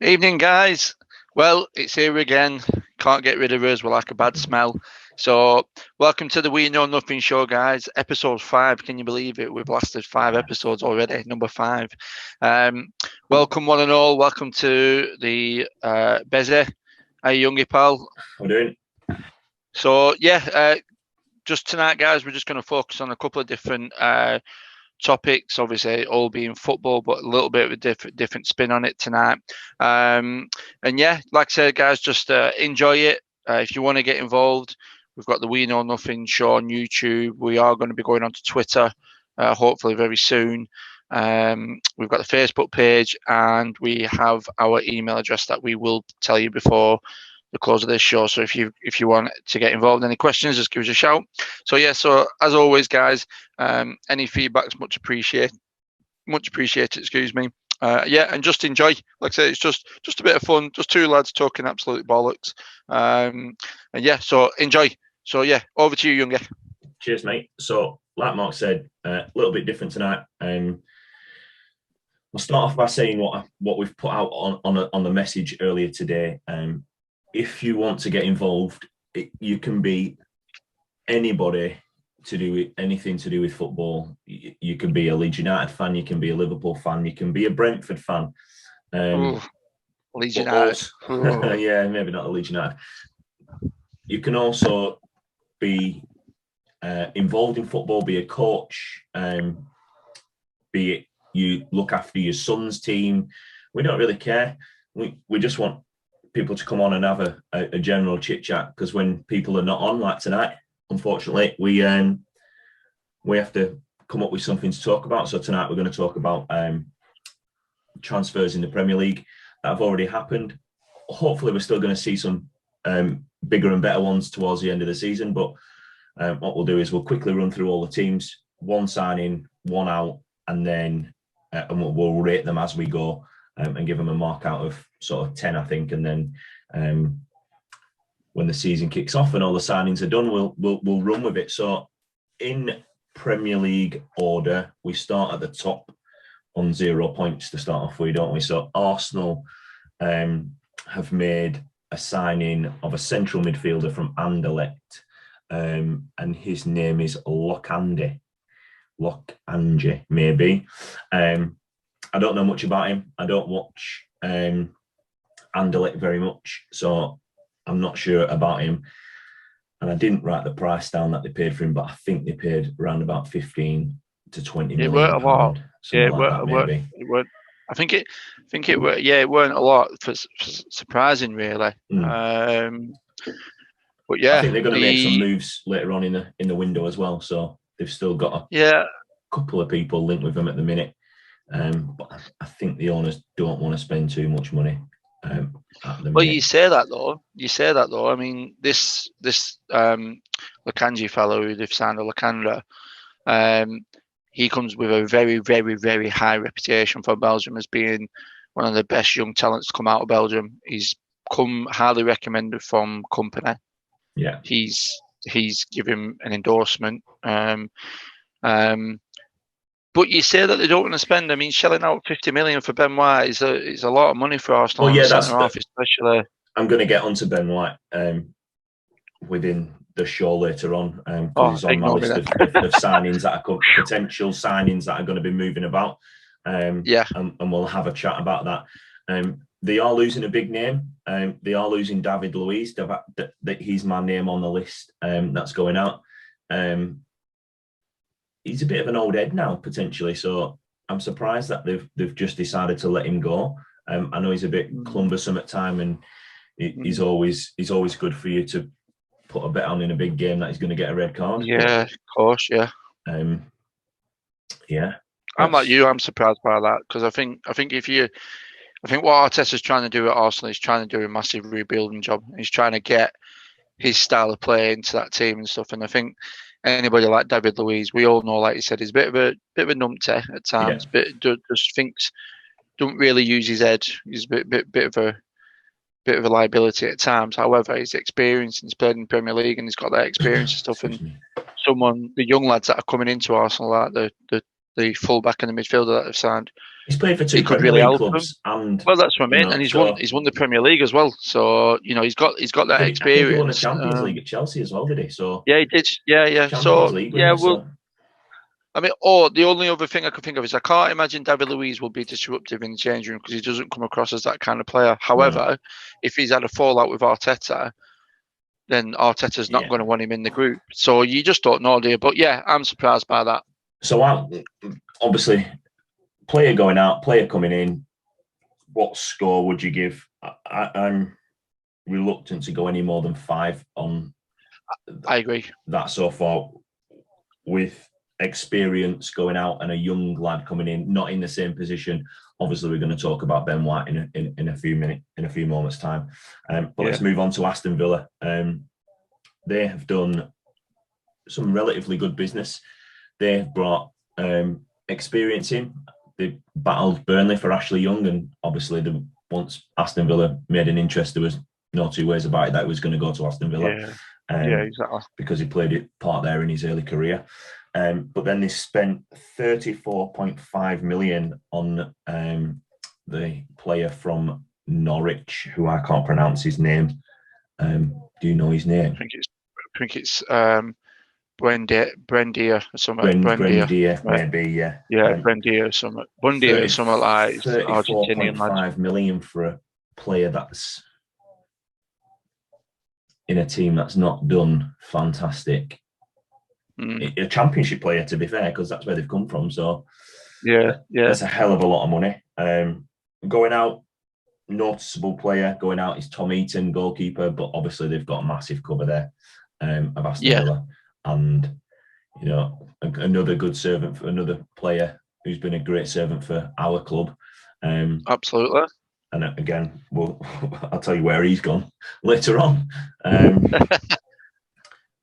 Evening, guys. Well, it's here again. Can't get rid of us. We're like a bad smell. So, welcome to the We Know Nothing show, guys. Episode 5. Can you believe it? We've lasted 5 episodes already. Number 5. Welcome, one and all. Welcome to the Beze. How you, youngie pal? How are we doing? So, just tonight, guys, we're just going to focus on a couple of different topics, obviously all being football, but a little bit of a different spin on it tonight. And yeah, like I said, guys, just enjoy it. If you want to get involved, we've got the We Know Nothing show on YouTube. We are going to be going on to Twitter, hopefully very soon. We've got the Facebook page, and we have our email address that we will tell you before the close of this show. So if you want to get involved, any questions, just give us a shout. So yeah, so as always, guys, any feedback's much appreciated. Excuse me. And just enjoy. Like I say, it's just a bit of fun. Just two lads talking absolute bollocks. And yeah, so enjoy. So yeah, over to you, Younger. Cheers, mate. So, like Mark said, a little bit different tonight. I'll start off by saying what we've put out on the message earlier today. If you want to get involved, you can be anybody to do with anything to do with football. You can be a Leeds United fan, you can be a Liverpool fan, you can be a Brentford fan. Leeds United. Yeah, maybe not a Leeds United. You can also be involved in football, be a coach, be it you look after your son's team. We don't really care. We just want people to come on and have a general chit chat, because when people are not on, like tonight, unfortunately, we have to come up with something to talk about. So tonight we're going to talk about transfers in the Premier League that have already happened. Hopefully we're still going to see some bigger and better ones towards the end of the season, but what we'll do is we'll quickly run through all the teams, one signing, one out, and then we'll rate them as we go. And give them a mark out of sort of 10, I think. And then when the season kicks off and all the signings are done, we'll run with it. So in Premier League order, we start at the top on 0 points to start off with, don't we? So Arsenal have made a signing of a central midfielder from Anderlecht, and his name is Lokanji, maybe. I don't know much about him. I don't watch Anderlecht very much, so I'm not sure about him. And I didn't write the price down that they paid for him, but I think they paid around about 15 to 20 million. It weren't a lot. Yeah, it weren't. I think it were. Yeah, it weren't a lot. For surprising, really. But yeah, I think they're going to make some moves later on in the window as well. So they've still got a couple of people linked with them at the minute. But I think the owners don't want to spend too much money. Well, you say that though. I mean, this Lokanji fellow who they've signed, Lakandra, he comes with a very, very, very high reputation for Belgium as being one of the best young talents to come out of Belgium. He's come highly recommended from Company. Yeah, he's given an endorsement. But you say that they don't want to spend. I mean, shelling out 50 million for Ben White is a lot of money for Arsenal. Well, yeah, especially. I'm going to get onto Ben White within the show later on, because he's on my list of signings that are potential signings that are going to be moving about. And we'll have a chat about that. They are losing a big name. They are losing David Luiz. He's my name on the list that's going out. He's a bit of an old head now, potentially. So I'm surprised that they've just decided to let him go. I know he's a bit cumbersome at time, and he's always good for you to put a bet on in a big game that he's going to get a red card. Yeah, of course, yeah. Yeah. I'm like you. I'm surprised by that, because I think what Arteta's trying to do at Arsenal, he's trying to do a massive rebuilding job. He's trying to get his style of play into that team and stuff. And I think anybody like David Luiz, we all know, like you said, he's a bit of a numpty at times, but just don't really use his head. He's a bit of a liability at times. However, he's experienced and he's played in the Premier League and he's got that experience and stuff. And the young lads that are coming into Arsenal, like the the fullback and the midfielder that they've signed. He's played for two He could Premier really League help clubs, and well, that's what I mean, and he's won the Premier League as well. So he's got that experience. I think he won a Champions League at Chelsea as well, did he? So yeah, he did. Yeah. Champions League winner, well, I mean, the only other thing I could think of is I can't imagine David Luiz will be disruptive in the change room because he doesn't come across as that kind of player. However, if he's had a fallout with Arteta, then Arteta's not going to want him in the group. So you just don't know, do you? But yeah, I'm surprised by that. So obviously, player going out, player coming in. What score would you give? I'm reluctant to go any more than 5 on. I agree. That so far, with experience going out and a young lad coming in, not in the same position. Obviously, we're going to talk about Ben White in a few moments' time. But let's move on to Aston Villa. They have done some relatively good business. They've brought experience in. They battled Burnley for Ashley Young, and obviously, once Aston Villa made an interest, there was no two ways about it that it was going to go to Aston Villa. Exactly. Because he played a part there in his early career. But then they spent 34.5 million on the player from Norwich, who I can't pronounce his name. Do you know his name? I think it's Buendia or something. Buendia, maybe, yeah. Yeah, Buendia or something. Buendia or something like Argentinian lad. 34.5 million for a player that's in a team that's not done fantastic. A championship player, to be fair, because that's where they've come from. So that's a hell of a lot of money. Going out, noticeable player going out is Tom Eaton, goalkeeper, but obviously they've got a massive cover there of Aston Villa, and another good servant for another player who's been a great servant for our club. Absolutely. And again, I'll tell you where he's gone later on.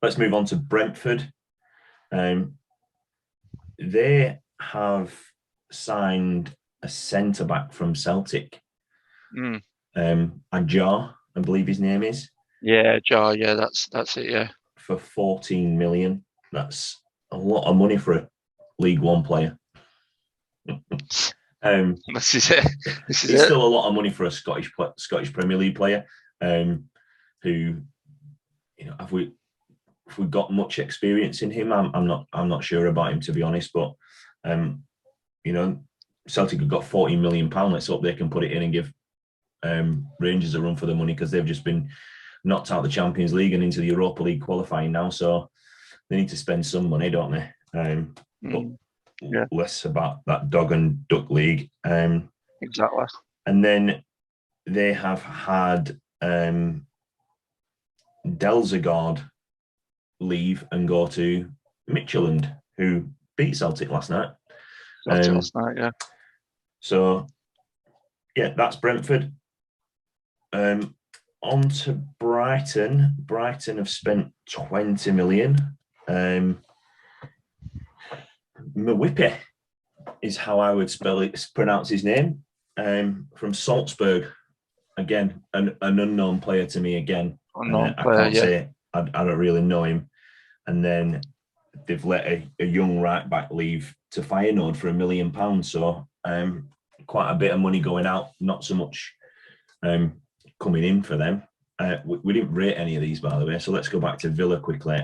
Let's move on to Brentford. They have signed a centre-back from Celtic. Ajar, I believe his name is. Yeah, Ajar, yeah, that's it, yeah. For 14 million. That's a lot of money for a League One player. This is it. It's still a lot of money for a Scottish Premier League player. Who, have we got much experience in him? I'm not sure about him, to be honest. But Celtic have got £14 million. Let's hope they can put it in and give Rangers a run for the money, because they've just been knocked out of the Champions League and into the Europa League qualifying now. So they need to spend some money, don't they? But less about that dog and duck league. Exactly. And then they have had Delzegard leave and go to Midtjylland, who beat Celtic last night. Yeah. So, yeah, that's Brentford. On to Brighton. Brighton have spent 20 million. Mwipe is how I would pronounce his name. From Salzburg. Again, an unknown player to me again. Unknown I player, can't say I don't really know him. And then they've let a young right back leave to Feyenoord for £1 million. So quite a bit of money going out, not so much coming in for them. We didn't rate any of these, by the way. So let's go back to Villa quickly.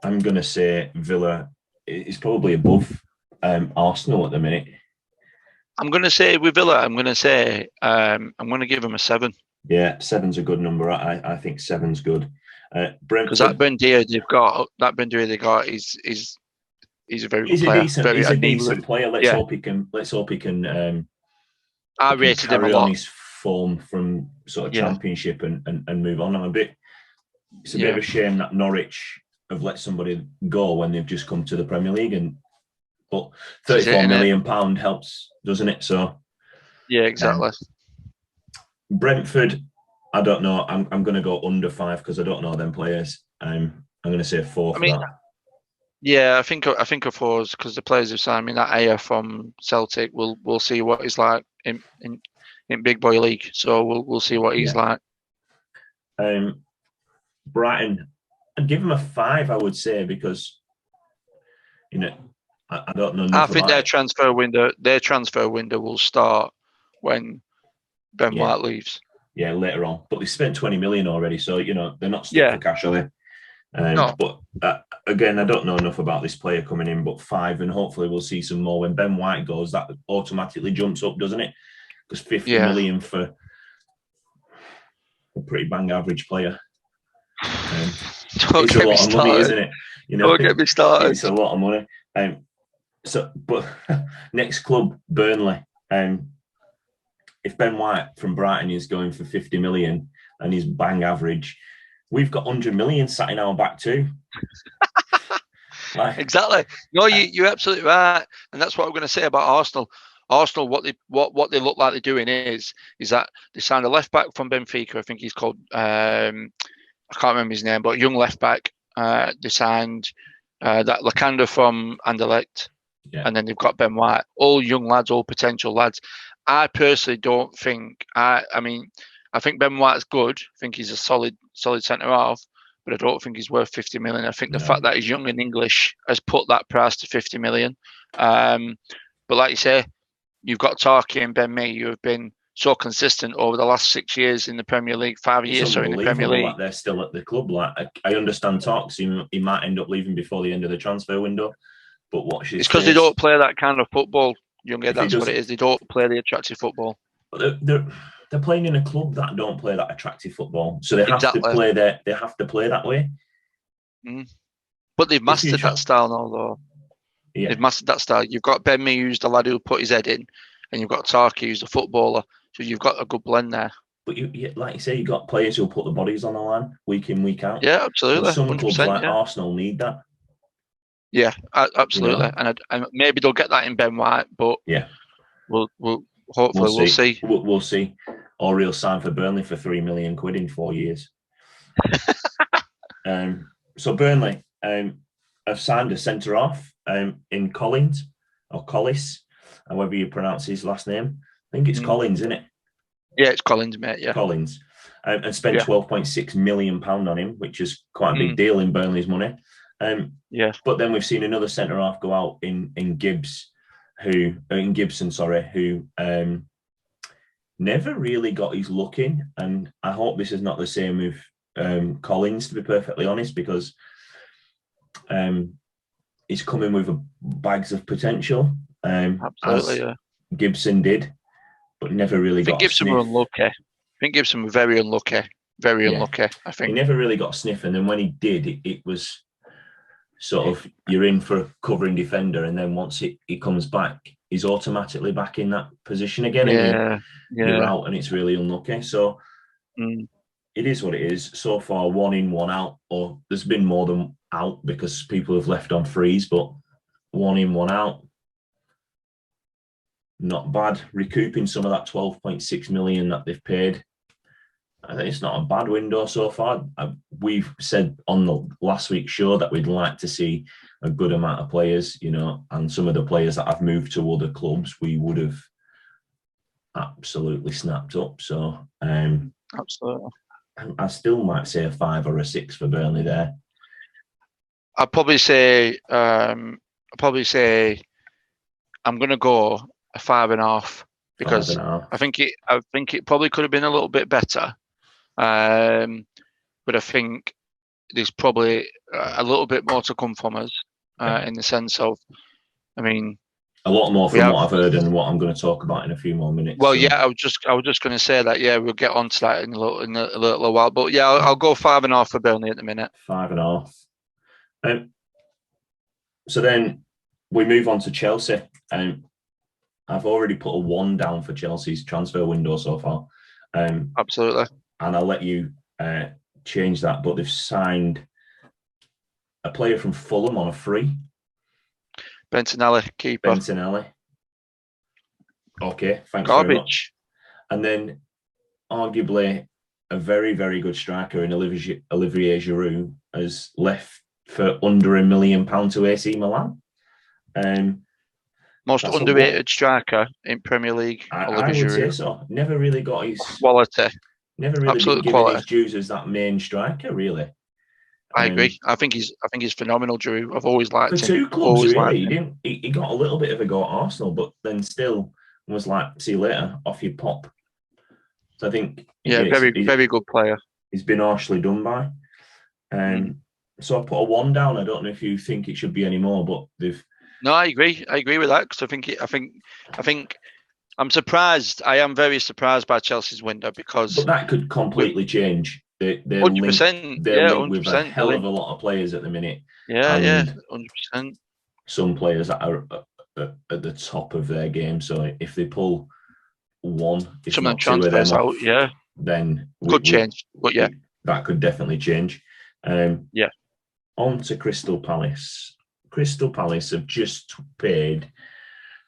I'm going to say Villa is probably above Arsenal at the minute. I'm going to say with Villa, I'm going to give them a 7. Yeah, 7's a good number. I think 7's good. Because that Buendia they got is a very good player. He's a decent player. Let's hope he can. I rated him a lot. On his form from sort of Championship and move on. It's a bit of a shame that Norwich have let somebody go when they've just come to the Premier League, but £34 million helps, doesn't it? So yeah, exactly. Brentford, I don't know. I'm going to go under 5 because I don't know them players. I'm going to say 4 for that. Yeah, I think a 4 because the players who've signed. That Ayer from Celtic, we'll see what he's like in Big Boy League. So we'll see what he's like. Brighton, I'd give him a 5, I would say, because I don't know I enough think about their transfer window will start when Ben White leaves. Yeah, later on. But they spent 20 million already, so they're not stuck Yeah. for cash, are they? No. But again, I don't know enough about this player coming in, but 5, and hopefully we'll see some more. When Ben White goes, that automatically jumps up, doesn't it? Because 50 million for a pretty bang average player. Don't it's get a me lot of started. money, isn't it? Don't get me started. It's a lot of money. But next club, Burnley. If Ben White from Brighton is going for 50 million and he's bang average, we've got 100 million sat in our back too. Exactly. No, you're absolutely right, and that's what I'm going to say about Arsenal. Arsenal, what they look like they're doing is that they signed a left back from Benfica. I think he's called I can't remember his name, but young left back. They signed that Lacanda from Anderlecht, and then they've got Ben White. All young lads, all potential lads. I personally don't think. I think Ben White's good. I think he's a solid centre half, but I don't think he's worth 50 million. I think the fact that he's young and English has put that price to 50 million. But like you say, you've got Tarky and Ben Mee, who have been so consistent over the last 6 years in the Premier League, 5 years in the Premier League. That they're still at the club. Like I understand talks, he might end up leaving before the end of the transfer window. But watch this. It's because they don't play that kind of football, Younger. That's what it is. They don't play the attractive football. They're playing in a club that don't play that attractive football, so they have to play that. They have to play that way. But they've mastered that style now, though. Yeah. They've mastered that style. You've got Ben Mee, who's the lad who put his head in, and you've got Tarky, who's the footballer. So you've got a good blend there. But like you say, you've got players who put the bodies on the line week in, week out. Yeah, absolutely. And some clubs like Arsenal need that. Yeah, absolutely. And maybe they'll get that in Ben White, but we'll hopefully see. We'll see. Or he'll sign for Burnley for £3 million in 4 years. So Burnley have signed a centre half in Collins or Collis, however you pronounce his last name. I think it's Collins, isn't it? Yeah, it's Collins, mate. Yeah, Collins, and spent £12.6 million on him, which is quite a big deal in Burnley's money. But then we've seen another centre half go out in Gibson, who never really got his look in, and I hope this is not the same with Collins, to be perfectly honest, because he's coming with bags of potential. Absolutely, Gibson did, but never really got. Gibson were unlucky. I think Gibson were very unlucky. Very unlucky. I think he never really got a sniff, and then when he did, it was sort of you're in for a covering defender, and then once he comes back, he's automatically back in that position again, and you're out, and it's really unlucky. So it is what it is. So far, 1 in, 1 out, or there's been more than out because people have left on freeze, but 1 in, 1 out. Not bad. Recouping some of that 12.6 million that they've paid. I think it's not a bad window so far. We've said on the last week's show that we'd like to see a good amount of players, and some of the players that have moved to other clubs, we would have absolutely snapped up. So, absolutely. I still might say a 5 or a 6 for Burnley there. I'd probably say I'm going to go a 5.5 because 5.5. I think it probably could have been a little bit better, but I think there's probably a little bit more to come from us in the sense of, a lot more from what I've heard and what I'm going to talk about in a few more minutes. Well, I was just going to say that. Yeah, we'll get on to that in a little while. But yeah, I'll go 5.5 for Burnley at the minute. 5.5. So then we move on to Chelsea. I've already put a 1 down for Chelsea's transfer window so far. Absolutely. And I'll let you change that. But they've signed a player from Fulham on a free. Bentinelli, keeper. Bentinelli. Okay, thanks Garbage. Very much. And then arguably a very, very good striker in Olivier Giroud has left for under £1 million to AC Milan. Most underrated striker in Premier League. I would say so. Never really got his quality. Never really been given his dues as that main striker, really. I agree. I think he's phenomenal, Drew. I've always liked For him. two I've clubs, always liked really. him. He got a little bit of a go at Arsenal, but then still was like, see you later, off you pop. So I think Yeah, very good player. He's been harshly done by. So I put a 1 down. I don't know if you think it should be any more, but they've. No, I agree. I agree with that because I think I'm surprised. I am very surprised by Chelsea's window because. But that could completely change. They're 100%. They're Yeah, linked with a 100%. hell of a lot of players at the minute. Yeah, and 100%. Some players that are at the top of their game. So if they pull one, if Some of not the two of them transfers off, out, then could change. But yeah, that could definitely change. Yeah. On to Crystal Palace. Crystal Palace have just paid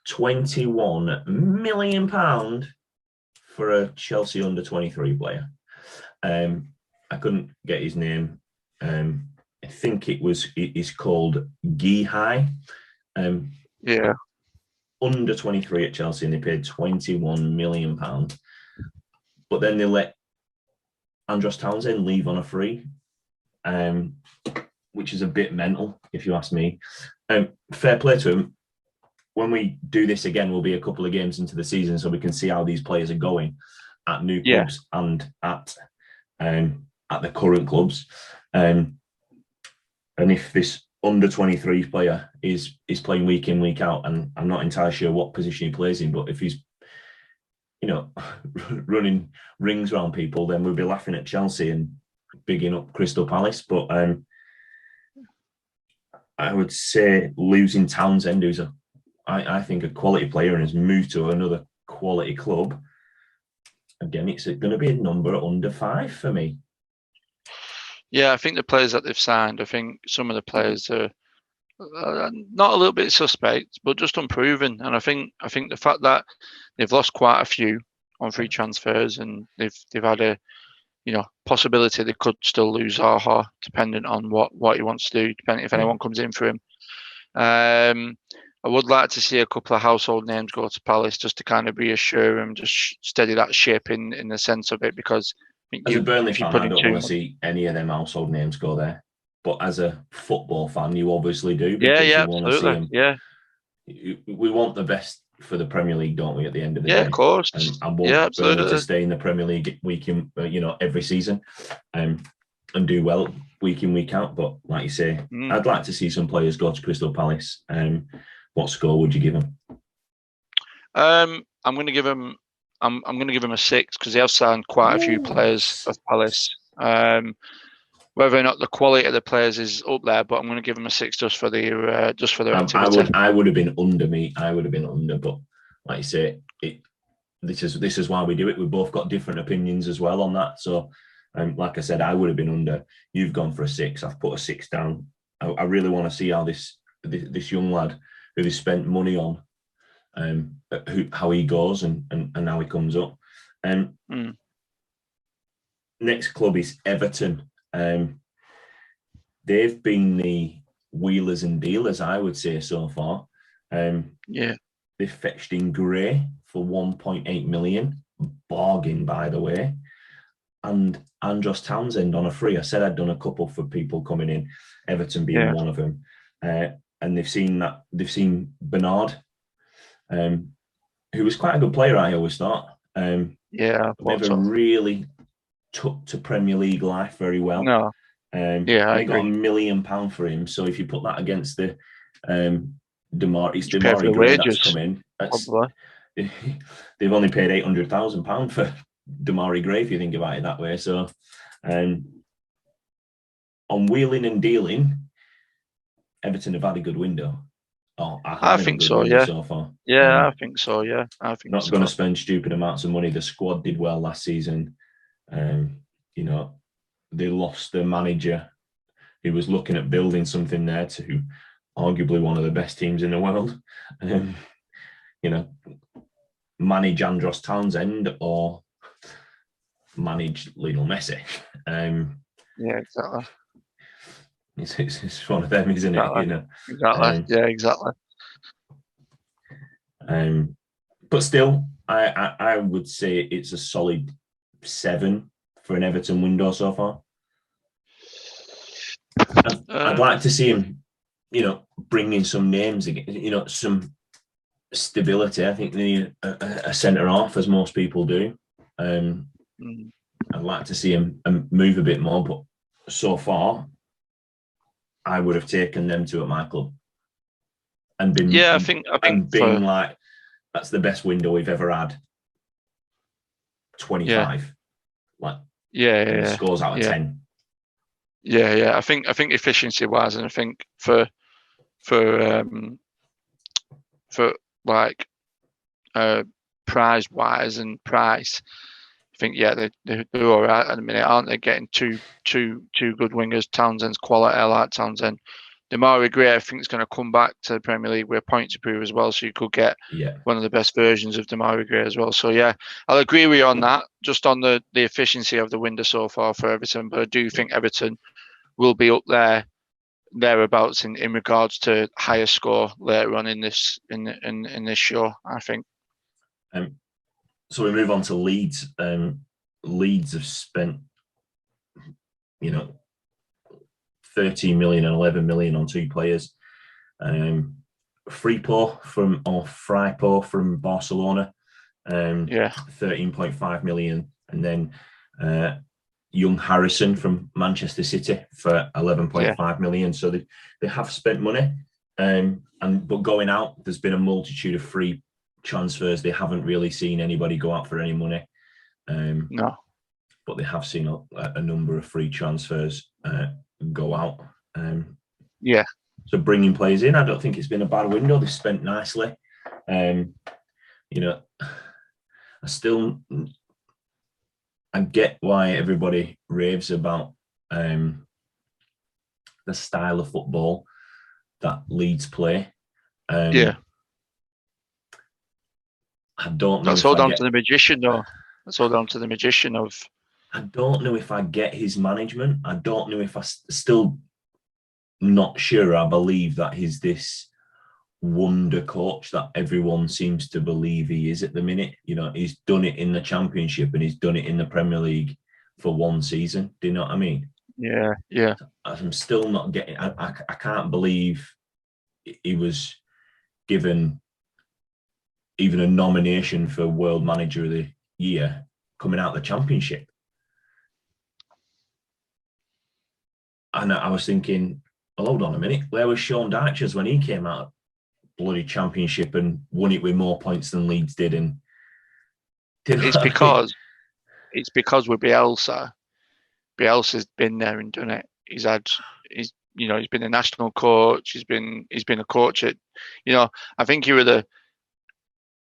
£21 million for a Chelsea under 23 player. I couldn't get his name. I think it's called Gihai. Yeah. Under 23 at Chelsea, and they paid £21 million. But then they let Andros Townsend leave on a free, which is a bit mental, if you ask me. Fair play to him. When we do this again, we'll be a couple of games into the season, so we can see how these players are going at new clubs and at the current clubs. And if this under 23 player is playing week in, week out, and I'm not entirely sure what position he plays in, but if he's running rings around people, then we'll be laughing at Chelsea and bigging up Crystal Palace. But I would say losing Townsend, who's I think a quality player and has moved to another quality club, again, it's going to be a number under 5 for me. Yeah, I think the players that they've signed, I think some of the players are not a little bit suspect, but just unproven. And I think the fact that they've lost quite a few on free transfers, and they've had a possibility they could still lose Zaha, depending on what he wants to do, depending if anyone comes in for him. I would like to see a couple of household names go to Palace just to kind of reassure him, just steady that ship in the sense of it, because as a Burnley fan, I don't want to see any of them household names go there. But as a football fan, you obviously do. Yeah, you absolutely. Want to see them. Yeah. We want the best for the Premier League, don't we, at the end of the day? Yeah, of course. And I want Burnley to stay in the Premier League week in, every season and do well week in, week out. But like you say, I'd like to see some players go to Crystal Palace. What score would you give them? I'm going to give him. I'm going to give him a 6 because they have signed quite a few players of Palace. Whether or not the quality of the players is up there, but I'm going to give them a 6 just for their activity. I would have been under, but like you say, this is why we do it. We've both got different opinions as well on that. So, like I said, I would have been under. You've gone for a 6. I've put a 6 down. I really want to see how this young lad who they spent money on, how he goes and how he comes up. Next club is Everton. They've been the wheelers and dealers, I would say, so far. They fetched in Gray for 1.8 million, bargain, by the way, and Andros Townsend on a free. I said I'd done a couple for people coming in, Everton being one of them. And they've seen Bernard, who was quite a good player, I always thought. Never really took to Premier League life very well. No. They got £1 million for him. So if you put that against the Demarai Gray that's come in, they've only paid £800,000 for Demarai Gray, if you think about it that way. So on wheeling and dealing, Everton have had a good window. I think so, yeah. So far. Yeah, I think so, yeah. I think not going to spend stupid amounts of money. The squad did well last season. They lost their manager who was looking at building something there to arguably one of the best teams in the world. Manage Andros Townsend or manage Lionel Messi. Yeah, exactly. It's one of them, isn't it? Exactly. Yeah, exactly. But still, I would say it's a solid 7 for an Everton window so far. I'd like to see him, bring in some names again, some stability. I think they need a centre half, as most people do. I'd like to see him move a bit more, but so far, I would have taken them two at my club and been I think being like, that's the best window we've ever had. 25, scores out of 10. I think efficiency wise, and I think for like prize wise and price, I think they're all right at the minute, aren't they? Getting two good wingers. Townsend's quality. I like Townsend. Demarai Gray, I think, is going to come back to the Premier League with a point to prove as well, so you could get one of the best versions of Demarai Gray as well. So I'll agree with you on that, just on the efficiency of the window so far for Everton. But I do think Everton will be up thereabouts in regards to higher score later on in this show, I think. So we move on to Leeds. Leeds have spent, 13 million and 11 million on two players. Fripo from Barcelona, 13.5 million, and then young Harrison from Manchester City for 11.5 million. So they have spent money, but going out, there's been a multitude of free transfers. They haven't really seen anybody go out for any money. No, but they have seen a number of free transfers go out. So bringing players in, I don't think it's been a bad window. They've spent nicely. I get why everybody raves about the style of football that Leeds play. I don't know. That's all down to the magician, though. That's all down to the magician of. I don't know if I get his management. I don't know if I still not sure. I believe that he's this wonder coach that everyone seems to believe he is at the minute. He's done it in the Championship and he's done it in the Premier League for one season. Do you know what I mean? Yeah. I'm still not getting. I can't believe he was given even a nomination for World Manager of the Year coming out of the Championship. And I was thinking, well, hold on a minute, where was Sean Dyches when he came out of bloody Championship and won it with more points than Leeds did? And it's because with Bielsa's been there and done it. He's been a national coach. He's been a coach at, I think he were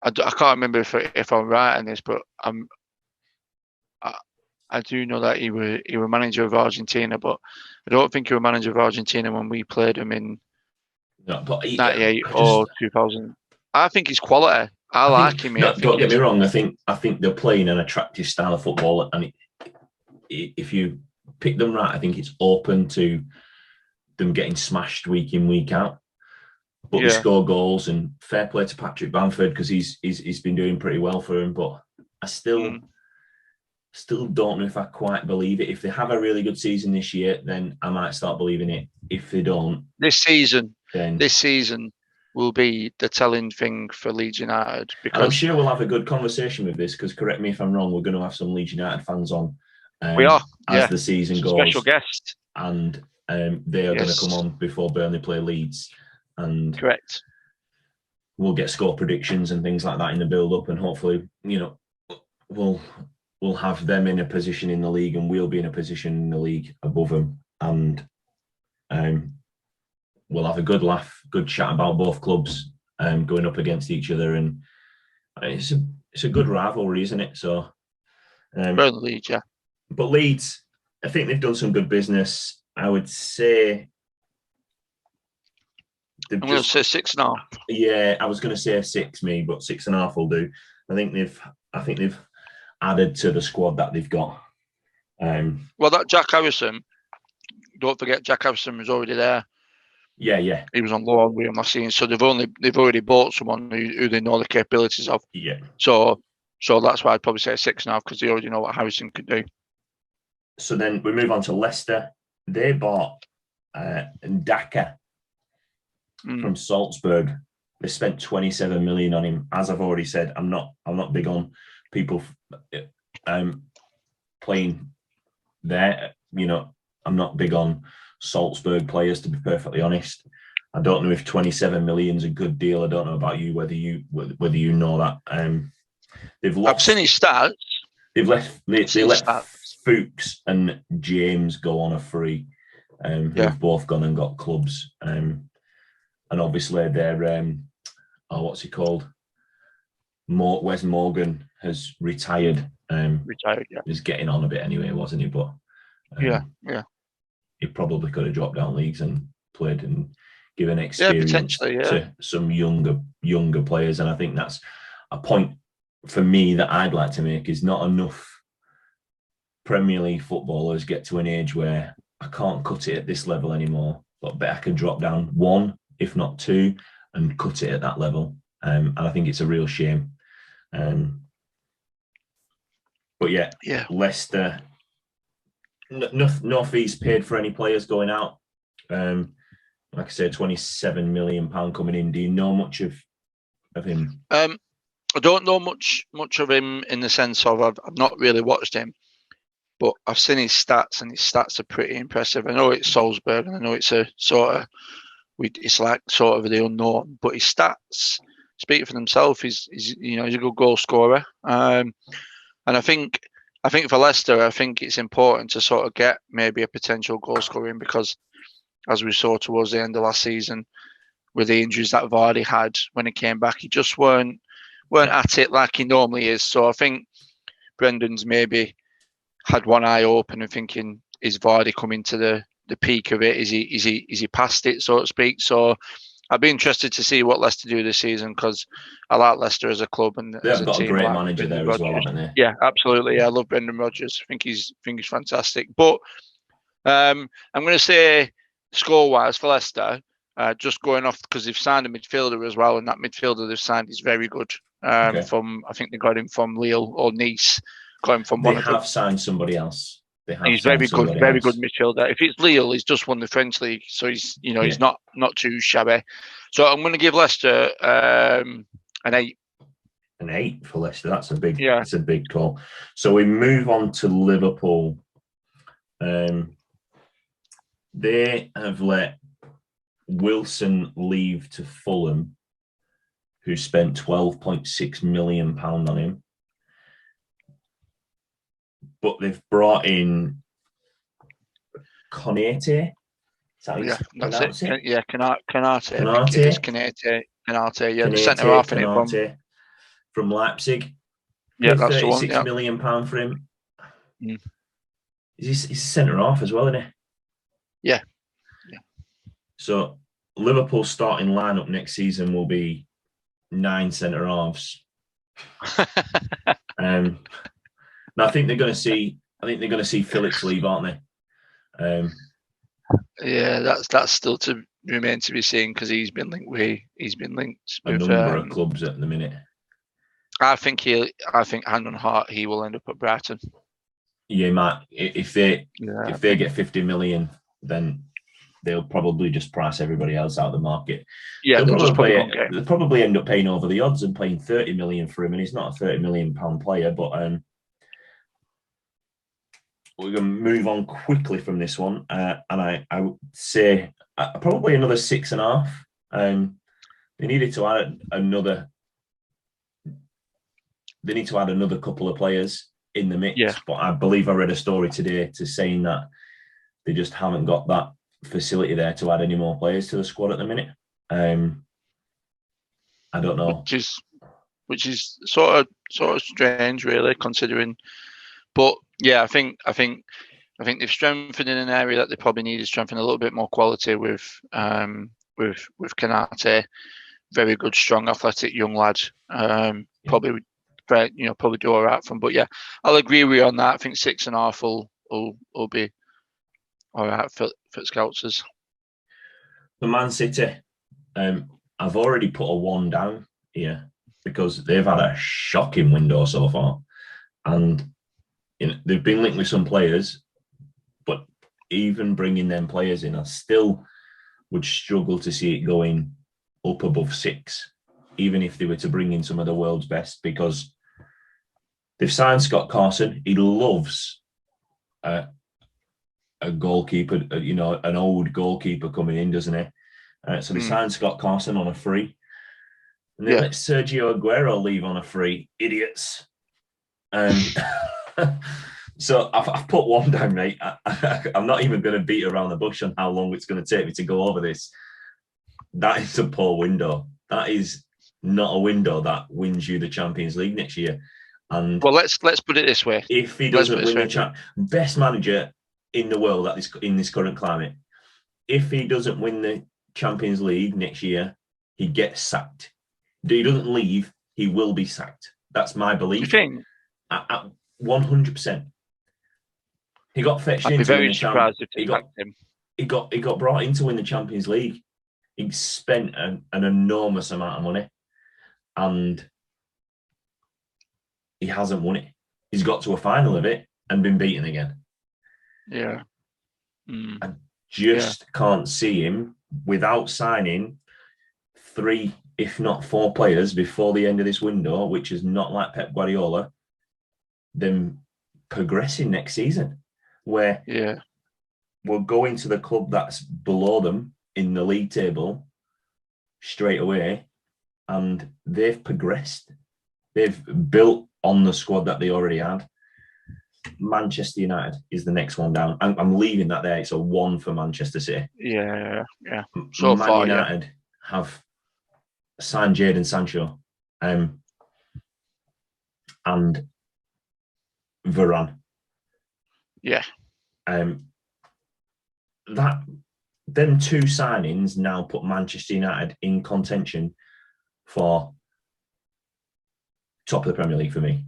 I can't remember if I'm right on this, but I do know that he were manager of Argentina, but I don't think he was manager of Argentina when we played him in 98 or 2000. I think he's quality. I like him. Don't get me wrong. I think they're playing an attractive style of football, and if you pick them right, I think it's open to them getting smashed week in, week out. But they score goals, and fair play to Patrick Bamford because he's been doing pretty well for him. But I still don't know if I quite believe it. If they have a really good season this year, then I might start believing it. If they don't, this season will be the telling thing for Leeds United. Because I'm sure we'll have a good conversation with this. Because correct me if I'm wrong, we're going to have some Leeds United fans on. We are as the season goes. Special guest, and they are going to come on before Burnley play Leeds. And correct. We'll get score predictions and things like that in the build-up, and hopefully, we'll have them in a position in the league, and we'll be in a position in the league above them, and we'll have a good laugh, good chat about both clubs going up against each other, and it's a good rivalry, isn't it? So, Leeds, yeah. But Leeds, I think they've done some good business. I would say. I'm going to say 6.5. Yeah, I was going to say 6, but 6.5 will do. I think they've added to the squad that they've got. Well, that Jack Harrison, don't forget, Jack Harrison was already there. Yeah. He was on loan with him last season, so they've already bought someone who they know the capabilities of. Yeah. So that's why I'd probably say 6.5 because they already know what Harrison could do. So then we move on to Leicester. They bought Ndaka from Salzburg. They spent 27 million on him. As I've already said, I'm not big on people playing there. I'm not big on Salzburg players, to be perfectly honest. I don't know if 27 million is a good deal. I don't know about you, whether you know that. They've lost. I've seen his stats. They let Fuchs and James go on a free, who've both gone and got clubs. And obviously they're what's he called? Wes Morgan has retired. Retired, yeah. He's getting on a bit anyway, wasn't he? But yeah. He probably could have dropped down leagues and played and given experience to some younger players. And I think that's a point for me that I'd like to make, is not enough Premier League footballers get to an age where I can't cut it at this level anymore, but I can drop down one, if not two, and cut it at that level. And I think it's a real shame. But yeah, Leicester, no fees paid for any players going out. Like I said, £27 million coming in. Do you know much of him? I don't know much of him in the sense of I've not really watched him, but I've seen his stats, and his stats are pretty impressive. I know it's Salzburg, and I know it's it's like sort of the unknown, but his stats speak for themselves. He's a good goal scorer, and I think for Leicester, I think it's important to sort of get maybe a potential goal scorer in, because as we saw towards the end of last season, with the injuries that Vardy had when he came back, he just weren't at it like he normally is. So I think Brendan's maybe had one eye open and thinking, is Vardy coming to the peak of it? Is he past it, so to speak? So I'd be interested to see what Leicester do this season, because I like Leicester as a club and as a team. They've got a great manager there as well, haven't they? Yeah, absolutely. Yeah, I love Brendan Rodgers. I think he's fantastic. But I'm going to say score-wise for Leicester, just going off because they've signed a midfielder as well, and that midfielder they've signed is very good. I think they got him from Lille or Nice. Got him from they have signed somebody else. He's very good midfielder. If it's Lille, he's just won the French league, so he's not too shabby. So I'm going to give Leicester an 8. An 8 for Leicester. That's it's a big call. So we move on to Liverpool. They have let Wilson leave to Fulham, who spent £12.6 million on him. But they've brought in Konate. That's it. Yeah, Konate. Konate. It is Konate. Yeah, the centre half in it from Leipzig. Yeah, that's the one. £36 million for him. He's a centre half as well, isn't he? Yeah. So Liverpool's starting lineup next season will be 9 centre halves. I think they're going to see Phillips leave, aren't they? Yeah, that's still to remain to be seen, because he's been linked with a number of clubs at the minute. I think hand on heart he will end up at Brighton. Yeah, Matt. If they get 50 million, then they'll probably just price everybody else out of the market. Yeah, they'll probably end up paying over the odds and paying 30 million for him, and he's not a £30 million player, but we're going to move on quickly from this one, and I would say probably another 6.5. They needed to add another. They need to add another couple of players in the mix. Yeah. But I believe I read a story today saying that they just haven't got that facility there to add any more players to the squad at the minute. I don't know, which is sort of strange, really, considering. But yeah, I think they've strengthened in an area that they probably need to strengthen a little bit more quality with Konate. Very good, strong, athletic young lad. Probably do all right from. But yeah, I'll agree with you on that. I think 6.5 will be all right for Scousers. The Man City, I've already put a 1 down here because they've had a shocking window so far, and they've been linked with some players, but even bringing them players in, I still would struggle to see it going up above 6, even if they were to bring in some of the world's best, because they've signed Scott Carson. He loves a goalkeeper, an old goalkeeper coming in, doesn't he? So they signed Scott Carson on a free. And they let Sergio Aguero leave on a free. Idiots. So I've put one down, mate. I'm not even going to beat around the bush on how long it's going to take me to go over this. That is a poor window. That is not a window that wins you the Champions League next year. And well, let's put it this way: if he doesn't win the best manager in the world in this current climate, if he doesn't win the Champions League next year, he gets sacked. If he doesn't leave, he will be sacked. That's my belief. You think? 100%. He got fetched I'd in be to win very the surprised if they sacked him. He got brought in to win the Champions League. He spent an enormous amount of money, and he hasn't won it. He's got to a final of it and been beaten again. Yeah. I just can't see him without signing 3, if not 4 players before the end of this window, which is not like Pep Guardiola, them progressing next season, where we'll go into the club that's below them in the league table straight away, and they've progressed. They've built on the squad that they already had. Manchester United is the next one down. I'm leaving that there. It's a 1 for Manchester City. Yeah. So Man far, United have signed Jadon Sancho and Varane. Yeah. That them 2 signings now put Manchester United in contention for top of the Premier League for me.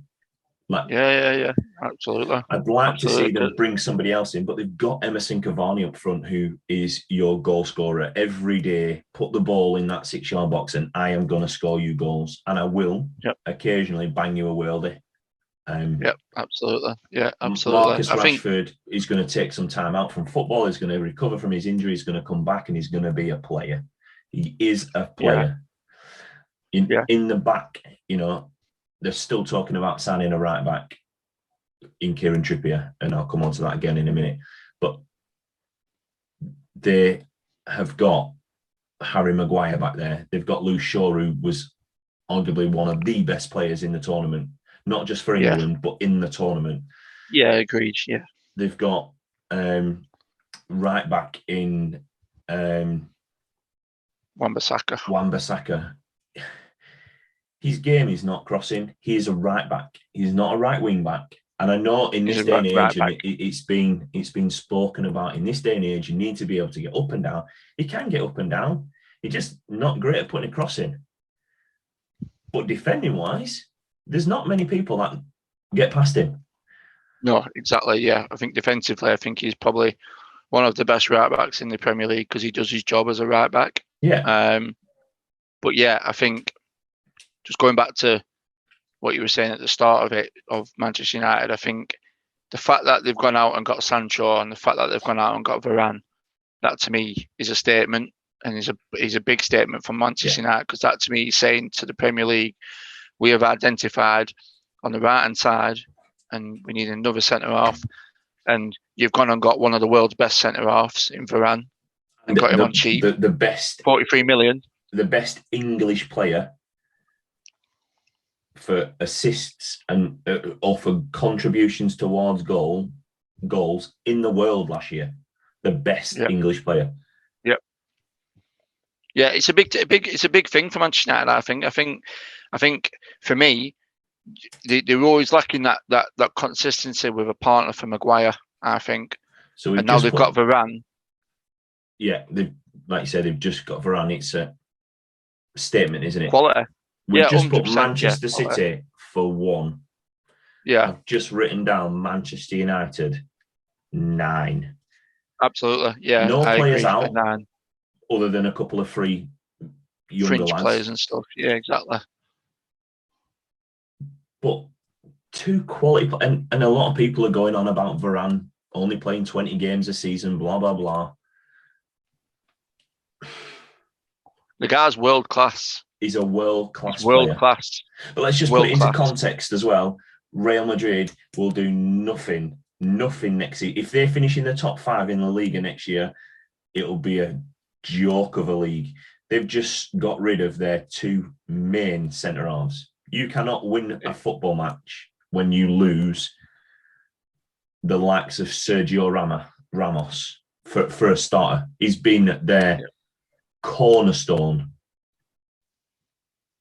Yeah. Absolutely. I'd like to see them bring somebody else in, but they've got Emerson Cavani up front, who is your goal scorer every day. Put the ball in that 6-yard box, and I am going to score you goals, and I will occasionally bang you a worldie. Absolutely. Yeah, absolutely. Marcus Rashford is going to take some time out from football. He's going to recover from his injury. He's going to come back, and he's going to be a player. He is a player. In the back, they're still talking about signing a right back in Kieran Trippier, and I'll come on to that again in a minute. But they have got Harry Maguire back there. They've got Luke Shaw, who was arguably one of the best players in the tournament, not just for England, but in the tournament. Yeah, agreed. Yeah. They've got right back in Wan-Bissaka. His game is not crossing. He is a right back. He's not a right wing back. And I know in this day and age, and it's been spoken about, in this day and age, you need to be able to get up and down. He can get up and down. He's just not great at putting a cross in. But defending wise, there's not many people that get past him. No, exactly. Yeah, I think defensively, he's probably one of the best right backs in the Premier League because he does his job as a right back. Yeah. But yeah, I think just going back to what you were saying at the start of Manchester United, I think the fact that they've gone out and got Sancho and the fact that they've gone out and got Varane, that to me is a statement, and is a big statement from Manchester United, because that to me is saying to the Premier League, we have identified on the right hand side, and we need another centre half, and you've gone and got one of the world's best centre halves in Varane and got him on cheap, the best 43 million, the best English player for assists and or for contributions towards goals in the world last year. The best English player. Yeah, it's a big thing for Manchester United. I think for me, they're always lacking that consistency with a partner for Maguire. I think. So and now they've got Varane. Yeah, like you said, they've just got Varane. It's a statement, isn't it? Quality. We've just put Manchester City for 1. Yeah. I've just written down Manchester United 9. Absolutely. Yeah. No players out 9. Other than a couple of free younger Fringe lads. Players and stuff. Yeah, exactly. But 2 quality, and a lot of people are going on about Varane only playing 20 games a season, blah, blah, blah. The guy's world class. He's a world-class World player. class. But let's just put it into context as well. Real Madrid will do nothing next year. If they finish in the top 5 in La Liga next year, it'll be a joke of a league. They've just got rid of their 2 main centre-halves. You cannot win a football match when you lose the likes of Sergio Ramos for a starter. He's been their cornerstone.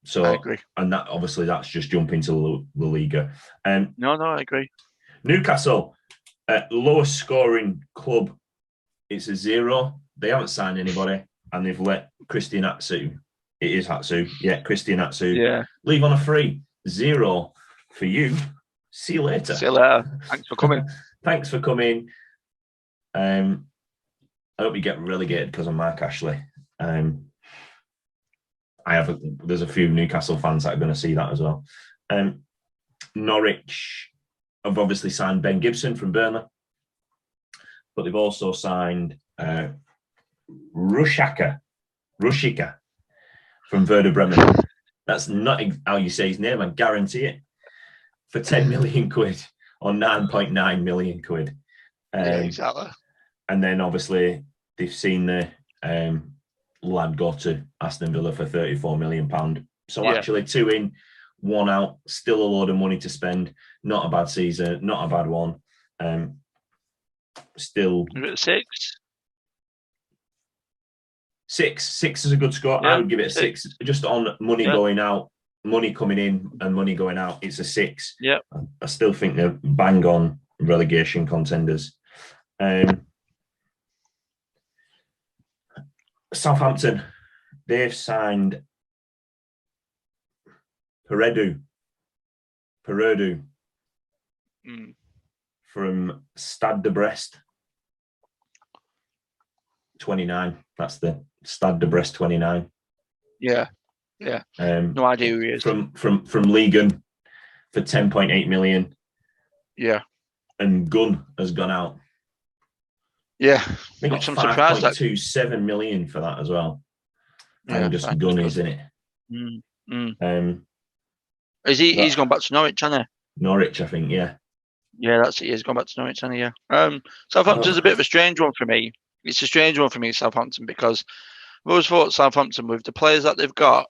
So, I agree. And that obviously that's just jumping to La Liga. No, I agree. Newcastle, lowest scoring club. It's a 0. They haven't signed anybody, and they've let Christian Atsu. It is Atsu. Yeah, Christian Atsu. Yeah. Leave on a free. 0 for you. See you later. See you later. Thanks for coming. Thanks for coming. I hope you get relegated because of Mark Ashley. There's a few Newcastle fans that are going to see that as well. Norwich have obviously signed Ben Gibson from Burnley, but they've also signed Rushika from Werder Bremen. That's not how you say his name, I guarantee it. For 10 million quid or 9.9 million quid. Yeah, exactly. And then obviously they've seen the lad go to Aston Villa for £34 million. So actually 2 in, 1 out, still a load of money to spend. Not a bad season, not a bad one. Still. Is it 6? 6 is a good score. Yeah, I would give it a 6. Just on money going out, money coming in and money going out, it's a 6. Yeah. I still think they're bang on relegation contenders. Southampton, they've signed Peredu from Stade de Brest. 29. That's the Stade de Brest 29. Yeah. No idea who he is. From Ligon for 10.8 million. Yeah. And Gunn has gone out. Yeah. They got 5.27 million for that as well. Yeah, and just Gunn is in it. He's gone back to Norwich, hasn't he? Norwich, I think, yeah. Yeah, that's it. He's gone back to Norwich, hasn't he? Yeah. Southampton's a bit of a strange one for me. It's a strange one for me, Southampton, because I've always thought Southampton, with the players that they've got,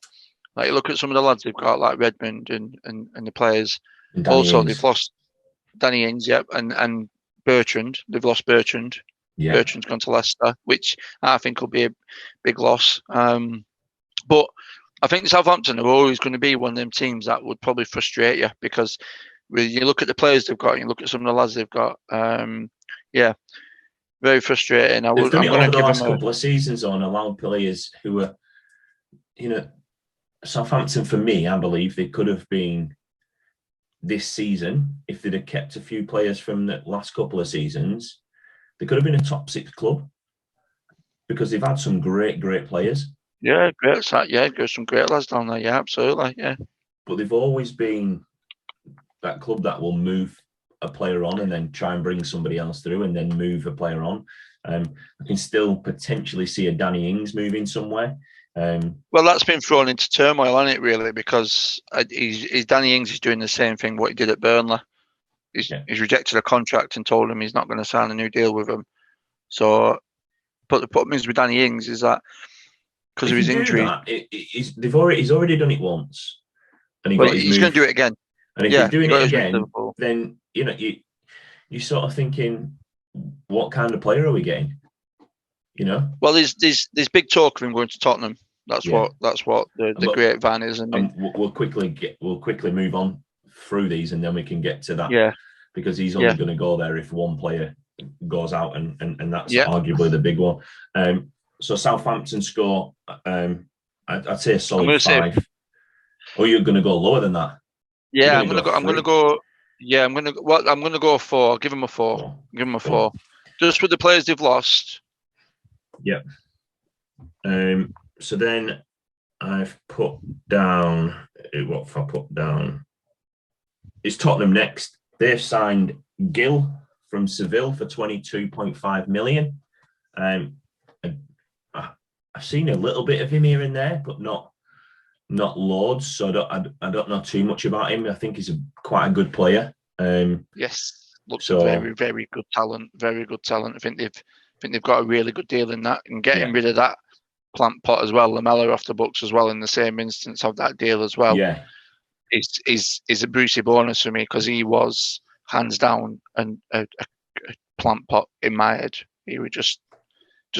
like you look at some of the lads they've got, like Redmond and the players. Also, they've lost Danny Ings, and Bertrand. They've lost Bertrand. Yeah. Bertrand's gone to Leicester, which I think will be a big loss. But I think Southampton are always going to be one of them teams that would probably frustrate you, because when you look at the players they've got, and you look at some of the lads they've got, very frustrating. They've done it over the last couple of seasons on allowed players who are, Southampton, for me, I believe they could have been this season, if they'd have kept a few players from the last couple of seasons, they could have been a top 6 club, because they've had some great players. Yeah, great. Yeah, there's some great lads down there. Yeah, absolutely. Yeah. But they've always been that club that will move a player on and then try and bring somebody else through and then move a player on. I can still potentially see a Danny Ings moving somewhere. Well, that's been thrown into turmoil, hasn't it, really? Because Danny Ings is doing the same thing what he did at Burnley. He's rejected a contract and told him he's not going to sign a new deal with him. So, but the problem is with Danny Ings is that because of his injury, he's already done it once, and he's going to do it again. And if he's doing it again, then you're sort of thinking, what kind of player are we getting? Well, there's big talk of him going to Tottenham. That's what the grapevine is. And we'll quickly move on through these, and then we can get to that. Yeah, because he's only going to go there if one player goes out, and that's arguably the big one. So Southampton score, I'd say a solid 5. Or you're going to go lower than that? Yeah, I'm going to go. Yeah, I'm going to go 4. Give him a 4. Give him a 4. Just with the players they've lost. Yeah. So then I've put down. What have I put down? It's Tottenham next. They've signed Gill from Seville for 22.5 million. I've seen a little bit of him here and there, but not loads. So I don't know too much about him. I think he's quite a good player. Yes, looks very, very good talent. Very good talent. I think they've got a really good deal in that, and getting rid of that plant pot as well, Lamela off the books as well in the same instance of that deal as well. Yeah, is a Brucey bonus for me, because he was hands down a plant pot in my head. He was just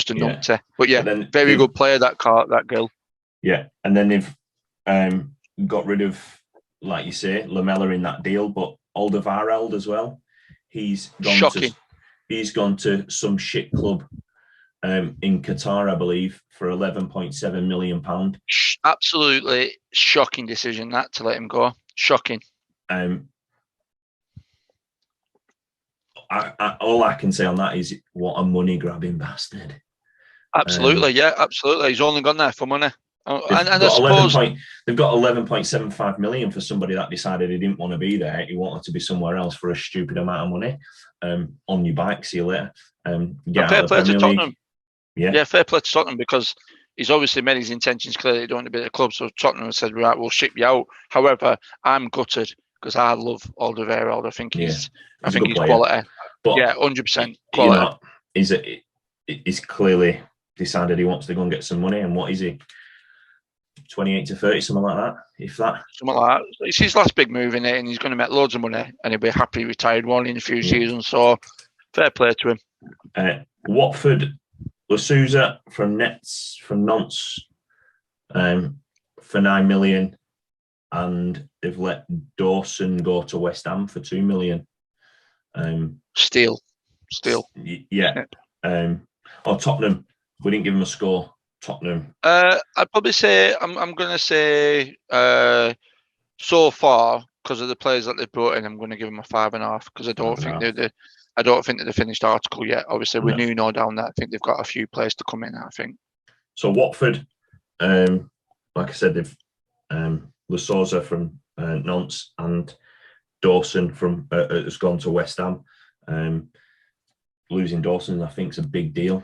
a numpty. But very good player, that Gill. Yeah, and then they've got rid of, like you say, Lamela in that deal, but Alderweireld as well. He's gone to some shit club in Qatar, I believe, for £11.7 million. Absolutely shocking decision that, to let him go. Shocking. All I can say on that is, what a money grabbing bastard. Absolutely, absolutely. He's only gone there for money. They've got 11.75 million for somebody that decided he didn't want to be there. He wanted to be somewhere else for a stupid amount of money. On your bike, see you later. Fair play to Tottenham. Yeah, fair play to Tottenham, because he's obviously made his intentions clear that he don't want to be at the club. So Tottenham has said, right, we'll ship you out. However, I'm gutted, because I love Alderweireld. I think he's quality. But 100% quality. He's clearly decided he wants to go and get some money. And what is he? 28 to 30, something like that, if that. Something like that. It's his last big move in it, and he's going to make loads of money, and he'll be happily retired in a few seasons. So fair play to him. Watford, Lasouza from Nantes for 9 million, and they've let Dawson go to West Ham for 2 million. Steal. Yeah. Tottenham. We didn't give him a score. Tottenham. I'd probably say I'm going to say so far, because of the players that they've brought in, I'm going to give them a 5.5, because I don't think they're the finished article yet. Obviously, we knew down there. I think they've got a few players to come in. I think. So Watford, like I said, they've Lasouza from Nantes and Dawson from has gone to West Ham. Losing Dawson, I think, is a big deal.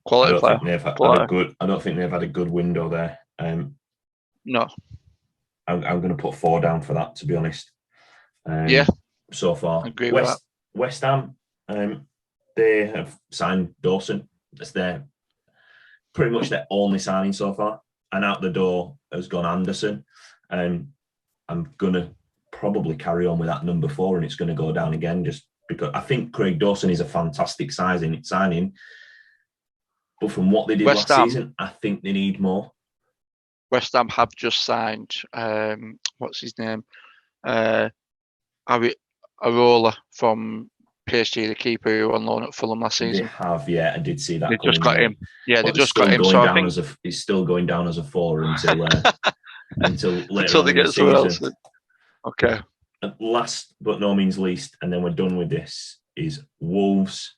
Quality player. I don't think they've had a good window there. No. I'm going to put 4 down for that, to be honest. So far. I agree with that. West Ham, they have signed Dawson. That's pretty much their only signing so far. And out the door has gone Anderson. I'm going to probably carry on with that number 4, and it's going to go down again, just because I think Craig Dawson is a fantastic signing. But from what they did last season, I think they need more. West Ham have just signed, what's his name? Arola from PSG, the keeper who were on loan at Fulham last season. They have, I did see that. They just got him. Yeah, they just got him. So I think he's still going down as a 4 until later until they get someone else. Okay. And last but no means least, and then we're done with this, is Wolves.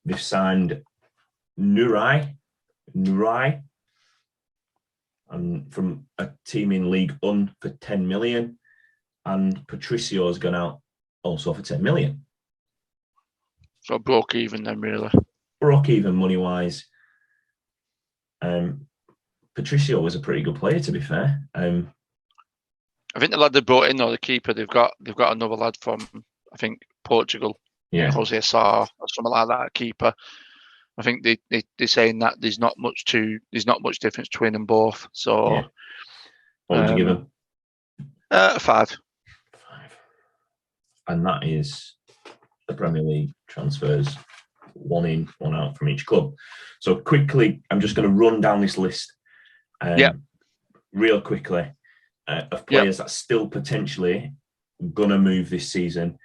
They've signed Nurai, and from a team in League One for 10 million, and Patricio has gone out also for 10 million. So broke even then, really. Broke even money wise. Patricio was a pretty good player, to be fair. I think the lad they brought in, though, the keeper, they've got another lad from, I think, Portugal. Jose Sarr or something like that, keeper. I think they're saying that there's not much difference between them both. So, what would you give them? 5. And that is the Premier League transfers, 1 in, 1 out from each club. So quickly, I'm just going to run down this list. Real quickly, of players that still potentially gonna move this season.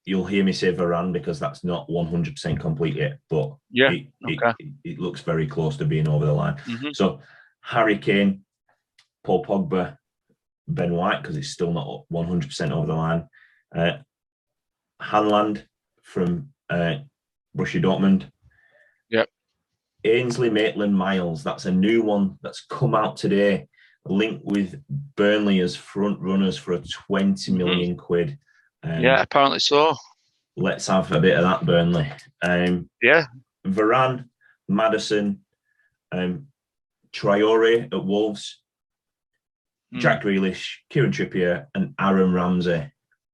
You'll hear me say Varane, because that's not 100% complete yet, but it looks very close to being over the line. Mm-hmm. So Harry Kane, Paul Pogba, Ben White, because it's still not 100% over the line. Haaland from Borussia Dortmund. Yep. Ainsley Maitland-Niles, that's a new one that's come out today. linked with Burnley as front runners for a 20 million quid. Yeah, apparently so. Let's have a bit of that, Burnley. Yeah. Varane, Maddison, Traore at Wolves, Jack Grealish, Kieran Trippier, and Aaron Ramsey.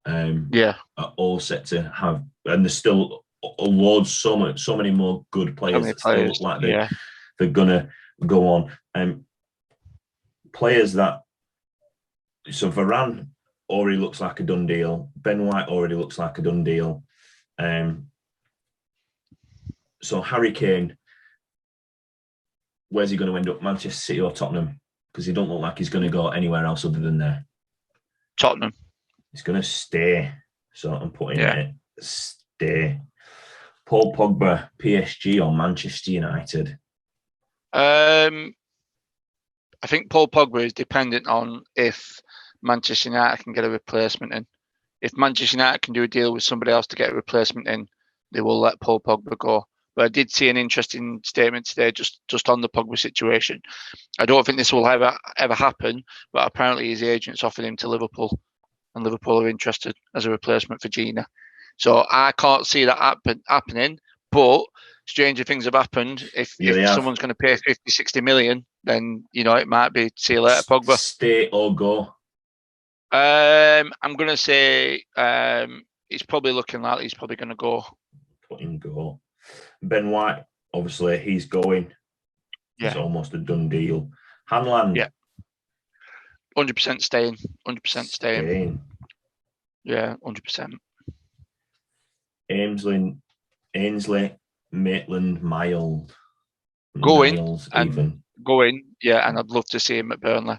Are all set to have, and there's still loads, so many more good players that still look like they're gonna go on. Players that, so Varane already looks like a done deal. Ben White already looks like a done deal. So Harry Kane, where's he going to end up? Manchester City or Tottenham? Because he don't look like he's going to go anywhere else other than there. Tottenham. He's going to stay. So I'm putting it, stay. Paul Pogba, PSG or Manchester United? I think Paul Pogba is dependent on if Manchester United can get a replacement in. If Manchester United can do a deal with somebody else to get a replacement in, they will let Paul Pogba go. But I did see an interesting statement today just on the Pogba situation. I don't think this will ever happen, but apparently his agents offered him to Liverpool, and Liverpool are interested as a replacement for Gina. So I can't see that happening, but stranger things have happened. If someone's going to pay 50, 60 million, then, it might be see you later, Pogba. Stay or go? I'm going to say it's probably looking like he's probably going to go. Put him go. Ben White, obviously, he's going. Yeah. It's almost a done deal. Hanland. Yeah. 100% staying. 100% staying. Yeah, 100%. Ainsley, Maitland, Miles. Going, yeah, and I'd love to see him at Burnley.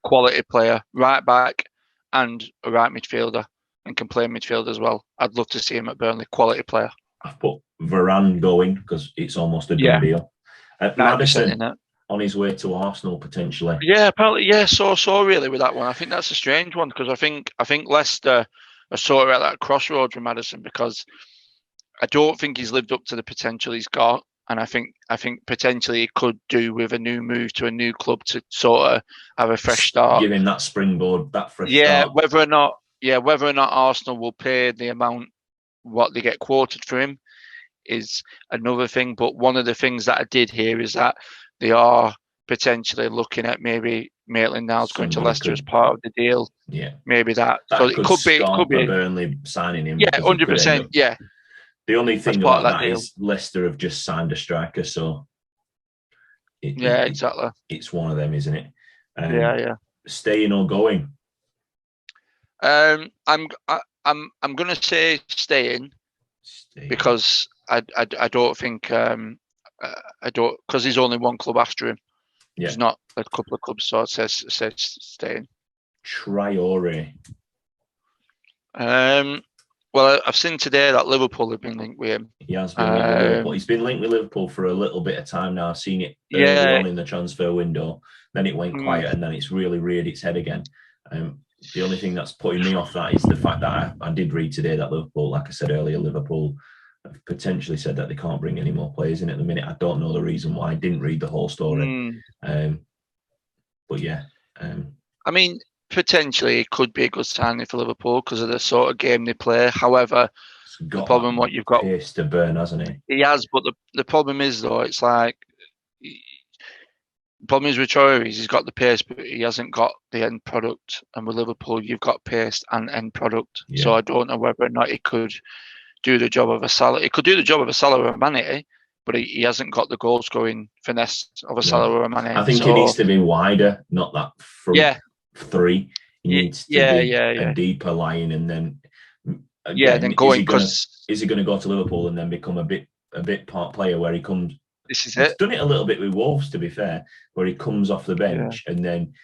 Quality player, right back and a right midfielder, and can play midfield as well. I'd love to see him at Burnley. Quality player. I've put Varane going because it's almost a done deal. Maddison on his way to Arsenal potentially. Yeah, apparently, yeah. So really with that one, I think that's a strange one because I think Leicester are sort of at that crossroads with Maddison because I don't think he's lived up to the potential he's got, and I think potentially he could do with a new move to a new club to sort of have a fresh start. Give him that springboard, that fresh start. Whether or not Arsenal will pay the amount what they get quoted for him is another thing. But one of the things that I did hear is that they are potentially looking at maybe Maitland-Niles going to Leicester as part of the deal. Yeah, maybe that. So it could be Burnley signing him. Yeah, 100%. Yeah. The only thing about that is Leicester have just signed a striker, so exactly. It's one of them, isn't it? Yeah. Staying or going? I'm going to say staying. Because I don't think because there's only one club after him. Yeah. There's not a couple of clubs, so it says staying. Traore. Well, I've seen today that Liverpool have been linked with him. He has been linked with Liverpool. He's been linked with Liverpool for a little bit of time now. I've seen it early on in the transfer window. Then it went quiet, and then it's really reared its head again. The only thing that's putting me off that is the fact that I did read today that Liverpool, like I said earlier, Liverpool have potentially said that they can't bring any more players in at the minute. I don't know the reason why. I didn't read the whole story. But yeah. I mean, potentially it could be a good signing for Liverpool because of the sort of game they play. However, the problem what you've got pace to burn, hasn't he? He has, but the problem is though, it's like the problem is with Traore, he's got the pace, but he hasn't got the end product. And with Liverpool, you've got pace and end product. Yeah. So I don't know whether or not he could do the job of a Salah. He could do the job of a Salah or a Mane, but he hasn't got the goal scoring finesse of a Salah or a Mane. I think he needs to be wider, not that front three. He needs to be a deeper line, and then then going because is he going to go to Liverpool and then become a bit part player where he comes? This is He's done it a little bit with Wolves, to be fair, where he comes off the bench and then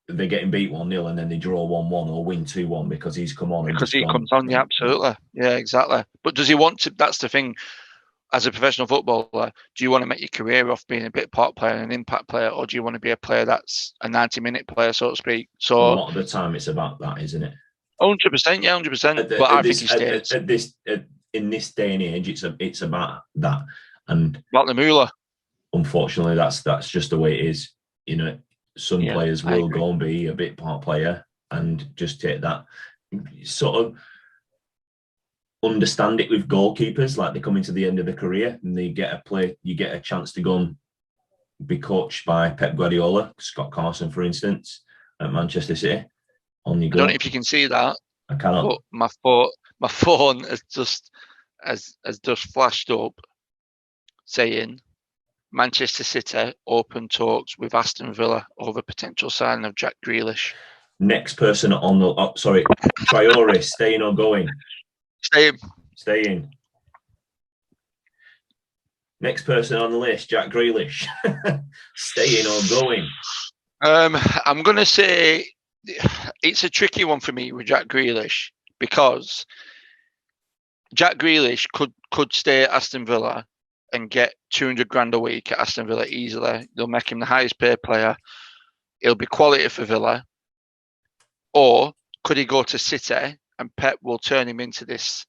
they're getting beat 1-0 and then they draw 1-1 or win 2-1 because he's come on. Because he comes on, yeah, absolutely. Yeah, exactly. But does he want to? That's the thing. As a professional footballer, do you want to make your career off being a bit part player and an impact player, or do you want to be a player that's a 90-minute player, so to speak? So a lot of the time it's about that, isn't it? 100%, yeah, 100%. But I think he stays. In this day and age, it's about that. And about the moolah. Unfortunately, that's just the way it is. You know, some players will go and be a bit part player and just take that sort of understand it with goalkeepers. Like they come into the end of their career and they get you get a chance to go and be coached by Pep Guardiola, Scott Carson, for instance, at Manchester City. On you go. I don't know if you can see that. I cannot. But my phone has just flashed up saying Manchester City open talks with Aston Villa over potential signing of Jack Grealish. Next person on the Traore, staying or going? Staying. Next person on the list, Jack Grealish. Staying or going? I'm going to say it's a tricky one for me with Jack Grealish, because Jack Grealish could stay at Aston Villa and get 200 grand a week at Aston Villa easily. They'll make him the highest paid player. He'll be quality for Villa. Or could he go to City and Pep will turn him into this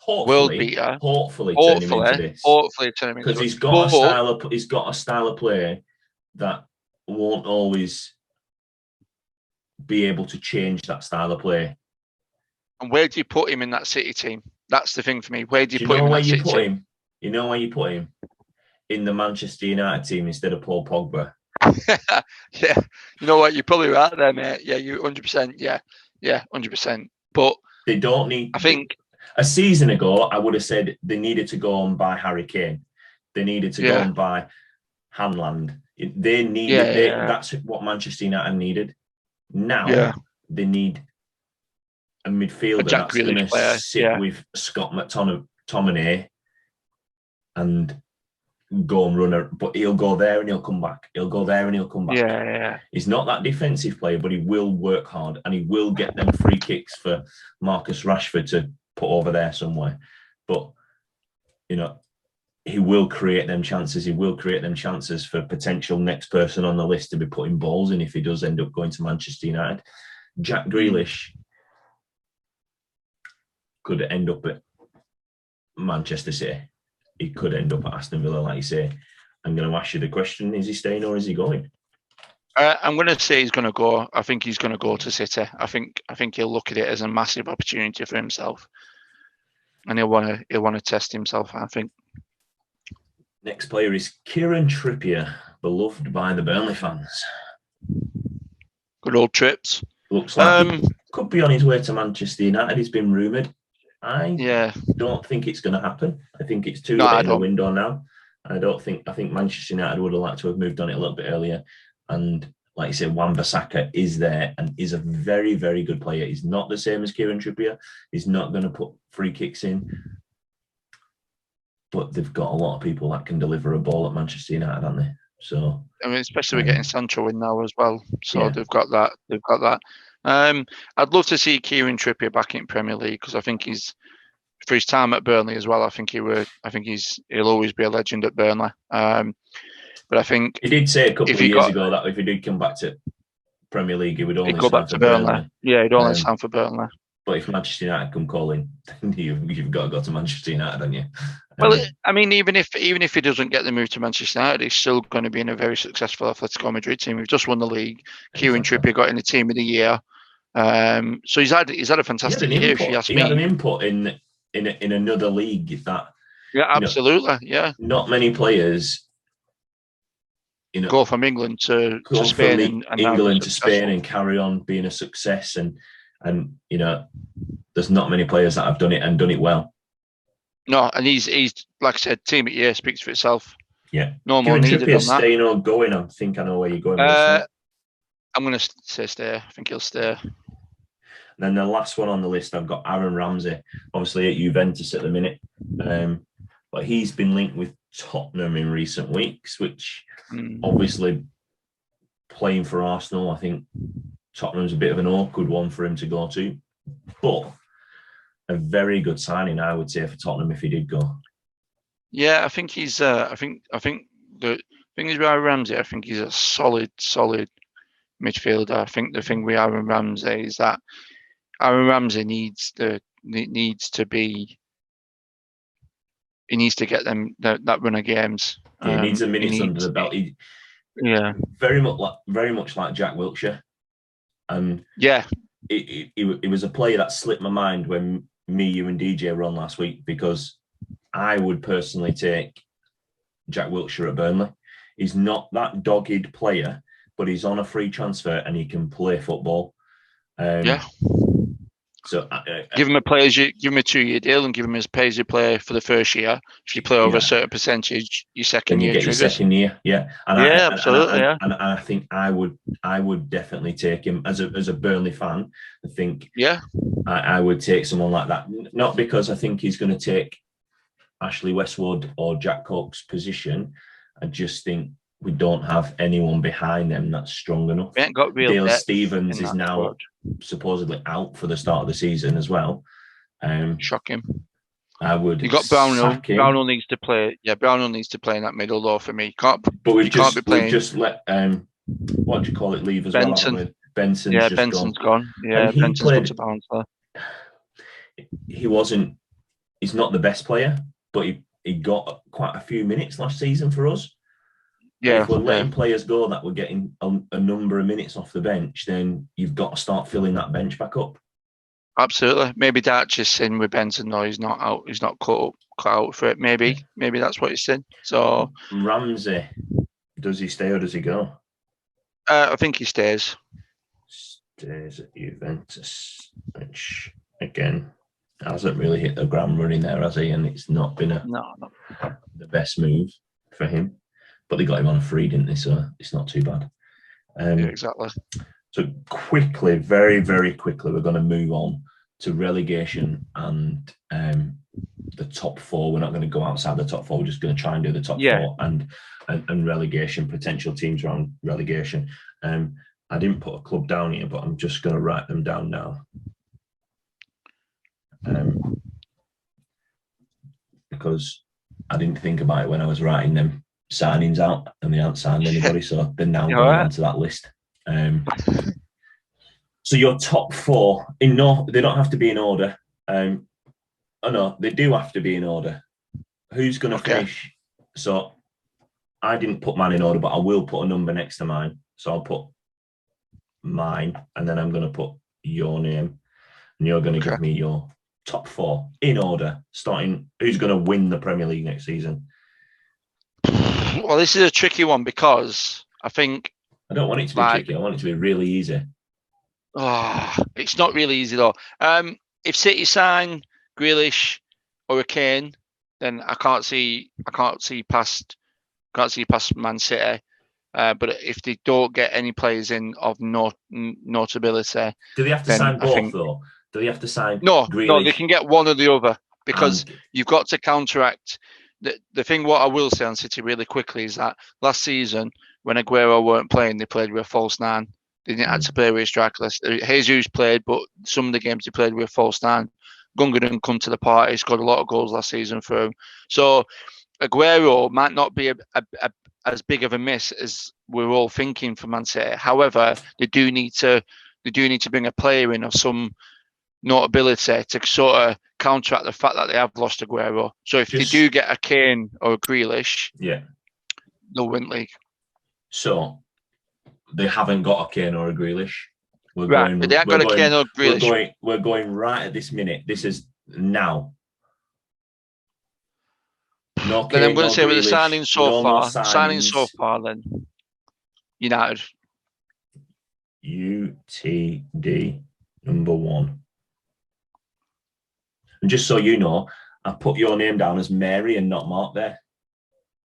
world beater? Hopefully turn him into this. Hopefully turn him into this. Because he's got a style of play that won't always be able to change that style of play. And where do you put him in that City team? That's the thing for me. Where do you put him in that City team? You know where you put him? In the Manchester United team instead of Paul Pogba. Yeah, you know what? You're probably right there, mate. Yeah, you 100%. Yeah, 100%. But they don't need. I think a season ago, I would have said they needed to go and buy Harry Kane. They needed to go and buy Hanland. They needed. That's what Manchester United needed. Now they need a midfielder that's going to sit with Scott McTominay and go and run but he'll go there and he'll come back. He'll go there and he'll come back. Yeah. He's not that defensive player, but he will work hard and he will get them free kicks for Marcus Rashford to put over there somewhere. But he will create them chances. He will create them chances for potential next person on the list to be putting balls in if he does end up going to Manchester United. Jack Grealish could end up at Manchester City. He could end up at Aston Villa, like you say. I'm going to ask you the question: is he staying or is he going? I'm going to say he's going to go. I think he's going to go to City. I think he'll look at it as a massive opportunity for himself, and he'll want to test himself, I think. Next player is Kieran Trippier, beloved by the Burnley fans. Good old Trips. Looks like he could be on his way to Manchester United. He's been rumoured. I don't think it's going to happen. I think it's too late in the window now. I think Manchester United would have liked to have moved on it a little bit earlier. And like you said, Wan-Bissaka is there and is a very, very good player. He's not the same as Kieran Trippier. He's not going to put free kicks in. But they've got a lot of people that can deliver a ball at Manchester United, haven't they? So especially we're getting Sancho in now as well. So they've got that. I'd love to see Kieran Trippier back in Premier League because I think for his time at Burnley as well. I think he'll always be a legend at Burnley. But I think he did say a couple of years ago that if he did come back to Premier League, he would only go back to Burnley. Yeah, he'd only sign for Burnley. But if Manchester United come calling, you've got to go to Manchester United, haven't you? Well, I mean, even if he doesn't get the move to Manchester United, he's still going to be in a very successful Atletico Madrid team. We've just won the league. Kieran Trippier got in the team of the year. So he's had a fantastic year. If you ask me, he had an input in another league that. Yeah, absolutely. Not many players. Go from England to Spain and England to Spain and carry on being a success and there's not many players that have done it and done it well. No, and he's like I said, team of the year speaks for itself. Yeah, no more needed on that. Staying or going? I think I know where you're going. I'm going to say stay. I think he'll stay. And then the last one on the list, I've got Aaron Ramsey, obviously at Juventus at the minute, but he's been linked with Tottenham in recent weeks, which obviously playing for Arsenal, I think Tottenham's a bit of an awkward one for him to go to, but a very good signing, I would say, for Tottenham if he did go. Yeah, I think he's. I think the thing is with Aaron Ramsey, I think he's a solid midfielder. I think the thing with Aaron Ramsey is that Aaron Ramsey needs to get them that run of games. He needs a minutes under the belt. Yeah. very much like Jack Wilshere, and Yeah. it was a player that slipped my mind when me, you, and DJ were on last week, because I would personally take Jack Wilshere at Burnley. He's not that dogged player, but he's on a free transfer and he can play football. Yeah. So Give him a 2-year deal and give him his pay as you play for the first year. If you play over a certain percentage, your second then you year get triggers. your second year, yeah. And yeah, absolutely. And I think I would definitely take him as a Burnley fan. I think I would take someone like that, not because I think he's going to take Ashley Westwood or Jack Cook's position. I just think we don't have anyone behind them that's strong enough. We ain't got real Dale depth Stevens in is that now squad. supposedly out for the start of the season as well. Shocking. I would. You got Brownhill. Brownhill needs to play. Yeah, Brownhill needs to play in that middle though for me. But we've just let what do you call it, leave as Benson. well. Benson's just Benson's gone. Yeah, Benson's gone to Barnsley. He's not the best player, but he got quite a few minutes last season for us. Yeah. If we're letting players go that we're getting a number of minutes off the bench, then you've got to start filling that bench back up. Absolutely. Maybe Darch's in with Benson though. He's not out. He's not cut out for it. Maybe that's what he's saying. So Ramsey, does he stay or does he go? I think he stays. Stays at Juventus, which again hasn't really hit the ground running there, has he? And it's not been the best move for him. But they got him on a free, didn't they? So it's not too bad. Exactly. So quickly, very, very quickly, we're going to move on to relegation and the top four. We're not going to go outside the top four. We're just going to try and do the top four and relegation, potential teams around relegation. I didn't put a club down here, but I'm just going to write them down now. Because I didn't think about it when I was writing them signings out, and they haven't signed anybody, so they're now going onto that list. So your top four, they don't have to be in order. No, they do have to be in order. Who's going to finish? So I didn't put mine in order, but I will put a number next to mine. So I'll put mine, and then I'm going to put your name, and you're going to give me your top four in order, starting who's going to win the Premier League next season. Well, this is a tricky one because I think I don't want it to be tricky. I want it to be really easy. It's not really easy though. If City sign Grealish or Kane, then I can't see past Man City. But if they don't get any players in of notability, do they have to sign both though? Do they have to sign? No, Grealish? No, they can get one or the other because you've got to counteract. The thing, what I will say on City really quickly is that last season when Aguero weren't playing, they played with a false nine. They didn't have to play with a striker list. Jesus played, but some of the games he played with a false nine. Gunga didn't come to the party. Scored a lot of goals last season for him. So Aguero might not be as big of a miss as we're all thinking for Man City. However, they do need to bring a player in of some notability to sort of counteract the fact that they have lost Aguero. So if they do get a Kane or a Grealish, they'll win league. So they haven't got a Kane or a Grealish. But they haven't got a Kane or a Grealish. We're going right at this minute. This is now. No Kane, then I'm going to say Grealish, with the signing so far, then United. UTD number one. And just so you know, I put your name down as Mary and not Mark there.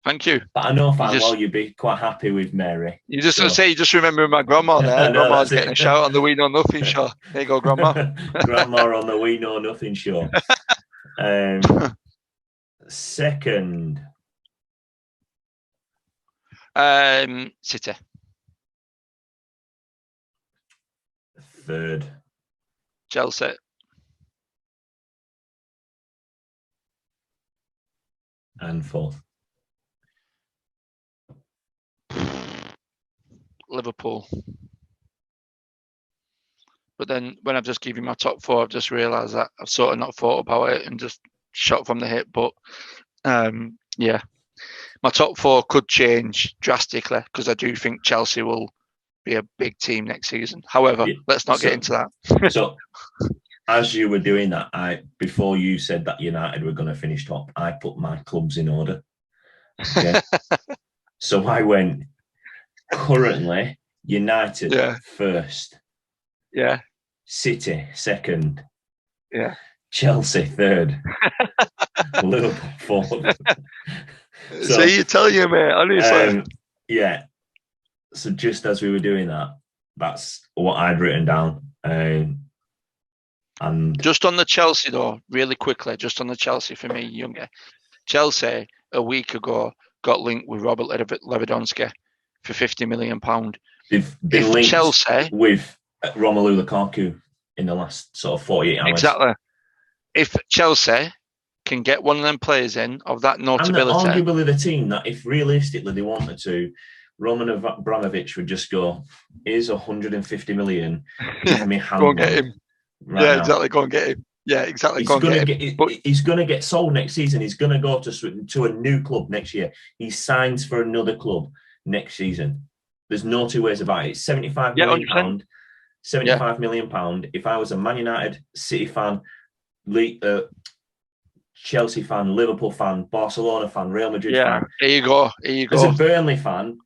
Thank you. But I know fine well you'd be quite happy with Mary. You just remember my grandma there. Grandma's getting a shout on the We Know Nothing show. There you go, Grandma. Grandma on the We Know Nothing show. Second. City. Third. Chelsea. And fourth. Liverpool. But then when I've just given my top four, I've just realised that I've sort of not thought about it and just shot from the hip. But my top four could change drastically because I do think Chelsea will be a big team next season. However, let's not get into that. So, as you were doing that, before you said that United were going to finish top, I put my clubs in order. Okay. So I went currently United first. Yeah. City second. Yeah. Chelsea third. Liverpool fourth. So you tell you, mate, honestly. Yeah. So just as we were doing that, that's what I'd written down. And just on the Chelsea though, really quickly, just on the Chelsea for me, Younger. Chelsea a week ago got linked with Robert Lewandowski for £50 million. They've been linked Chelsea with Romelu Lukaku in the last sort of 48 hours. Exactly. If Chelsea can get one of them players in of that notability, and arguably the team that, if realistically they wanted to, Roman Abramovich would just go, "Here's 150 million. Give me hand. Go and get him." Now. Exactly. Go and get him. Yeah, exactly. He's going to get sold next season. He's going to go to a new club next year. He signs for another club next season. There's no two ways about it. It's £75 million. £75 million. If I was a Man United, City fan, Chelsea fan, Liverpool fan, Barcelona fan, Real Madrid fan. Here you go. As a Burnley fan,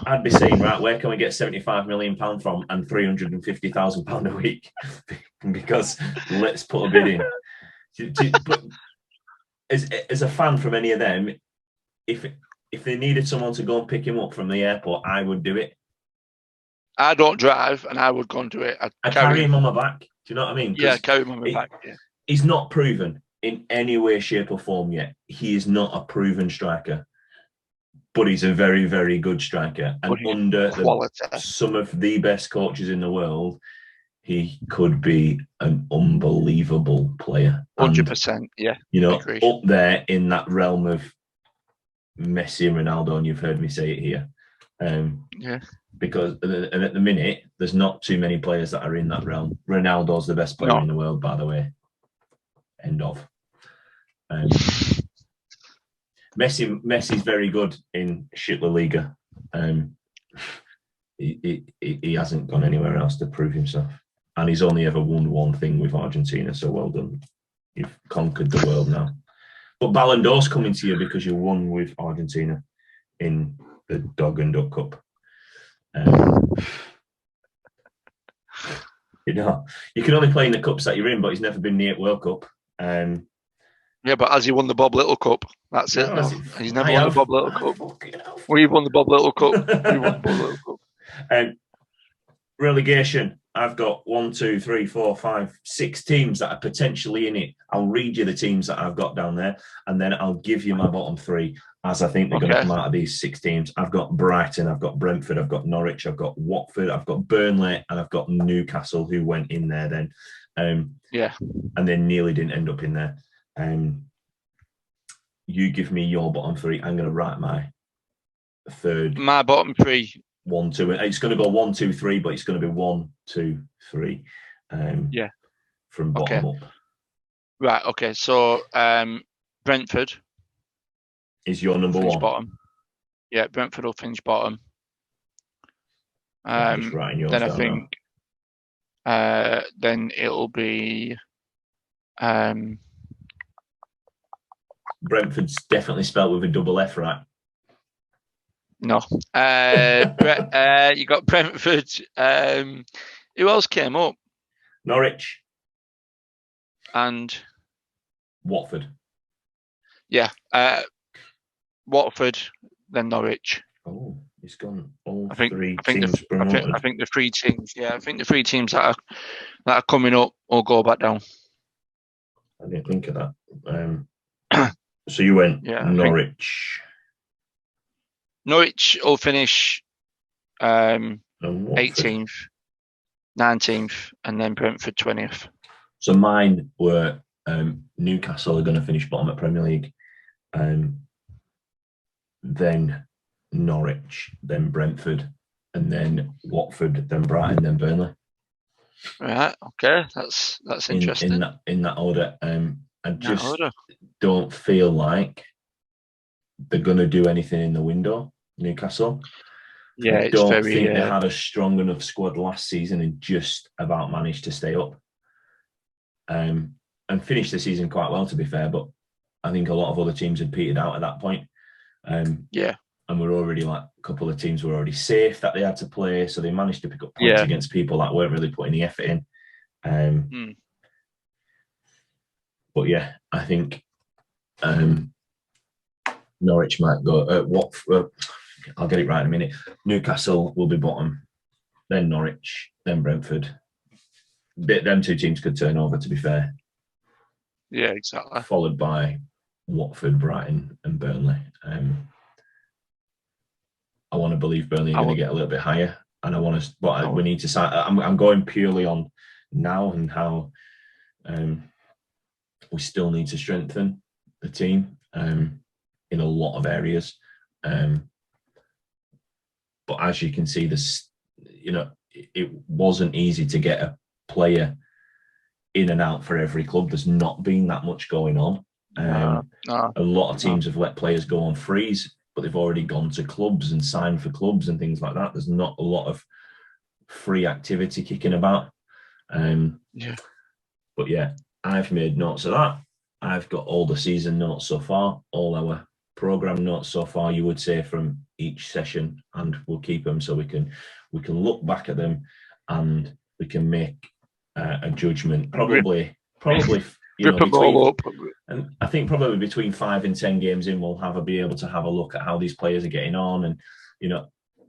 I'd be saying, right, where can we get £75 million from and £350,000 a week? Because let's put a bid in. But as a fan from any of them, if they needed someone to go and pick him up from the airport, I would do it. I don't drive, and I would go and do it. I'd carry him on my back. Do you know what I mean? Yeah, carry him on my back. Yeah. He's not proven in any way, shape, or form yet. He is not a proven striker. But he's a very, very good striker. And under some of the best coaches in the world, he could be an unbelievable player. 100%, yeah. You know, up there in that realm of Messi and Ronaldo, and you've heard me say it here. Because at the minute, there's not too many players that are in that realm. Ronaldo's the best player in the world, by the way. End of. Messi's very good in shit La Liga. He hasn't gone anywhere else to prove himself, and he's only ever won one thing with Argentina. So well done, you've conquered the world now. But Ballon d'Or's coming to you because you won with Argentina in the Dog and Duck Cup. You know, you can only play in the cups that you're in, but he's never been near World Cup. Yeah, but has he won the Bob Little Cup? That's it. No. He's never won the Bob Little Cup. We've won the Bob Little Cup. We won the Bob Little Cup. Relegation. I've got 1, 2, 3, 4, 5, 6 teams that are potentially in it. I'll read you the teams that I've got down there, and then I'll give you my bottom 3 as I think they're going to come out of these 6 teams. I've got Brighton, I've got Brentford, I've got Norwich, I've got Watford, I've got Burnley, and I've got Newcastle, who went in there then. And then nearly didn't end up in there. You give me your bottom 3. I'm going to write my third. My bottom 3. 1, 2. It's going to go 1, 2, 3, but it's going to be 1, 2, 3. From bottom up. Right. Okay. So Brentford is your number 1. Bottom. Yeah, Brentford will finish bottom. Then I think. Then it'll be. Brentford's definitely spelled with a double F, right? No. You got Brentford. Who else came up? Norwich. And Watford. Yeah. Watford, then Norwich. Oh, it's gone all 3 teams. I think the 3 teams. Yeah, I think the 3 teams that are coming up will go back down. I didn't think of that. So you went Norwich. Norwich will finish 18th, 19th, and then Brentford 20th. So mine were Newcastle are going to finish bottom at Premier League. Then Norwich, then Brentford, and then Watford, then Brighton, then Burnley. Right. Okay. That's interesting. In that order. I just don't feel like they're going to do anything in the window, Newcastle. Yeah, I it's don't very. think they had a strong enough squad last season and just about managed to stay up. And finished the season quite well, to be fair, but I think a lot of other teams had petered out at that point. Yeah. And we're already like a couple of teams were already safe that they had to play, so they managed to pick up points against people that weren't really putting the effort in. But yeah, I think Norwich might go. I'll get it right in a minute. Newcastle will be bottom, then Norwich, then Brentford. Them two teams could turn over, to be fair. Yeah, exactly. Followed by Watford, Brighton, and Burnley. I want to believe Burnley are going to get a little bit higher, and I want to. But we need to. I'm going purely on now and how we still need to strengthen the team in a lot of areas. But as you can see, it wasn't easy to get a player in and out for every club. There's not been that much going on. A lot of teams have let players go on frees, but they've already gone to clubs and signed for clubs and things like that. There's not a lot of free activity kicking about. But yeah, I've made notes of that. I've got all the season notes so far, all our program notes so far, you would say, from each session, and we'll keep them so we can look back at them and we can make a judgment. Probably rip them all up. And I think probably between 5 and 10 games in, we'll be able to have a look at how these players are getting on, and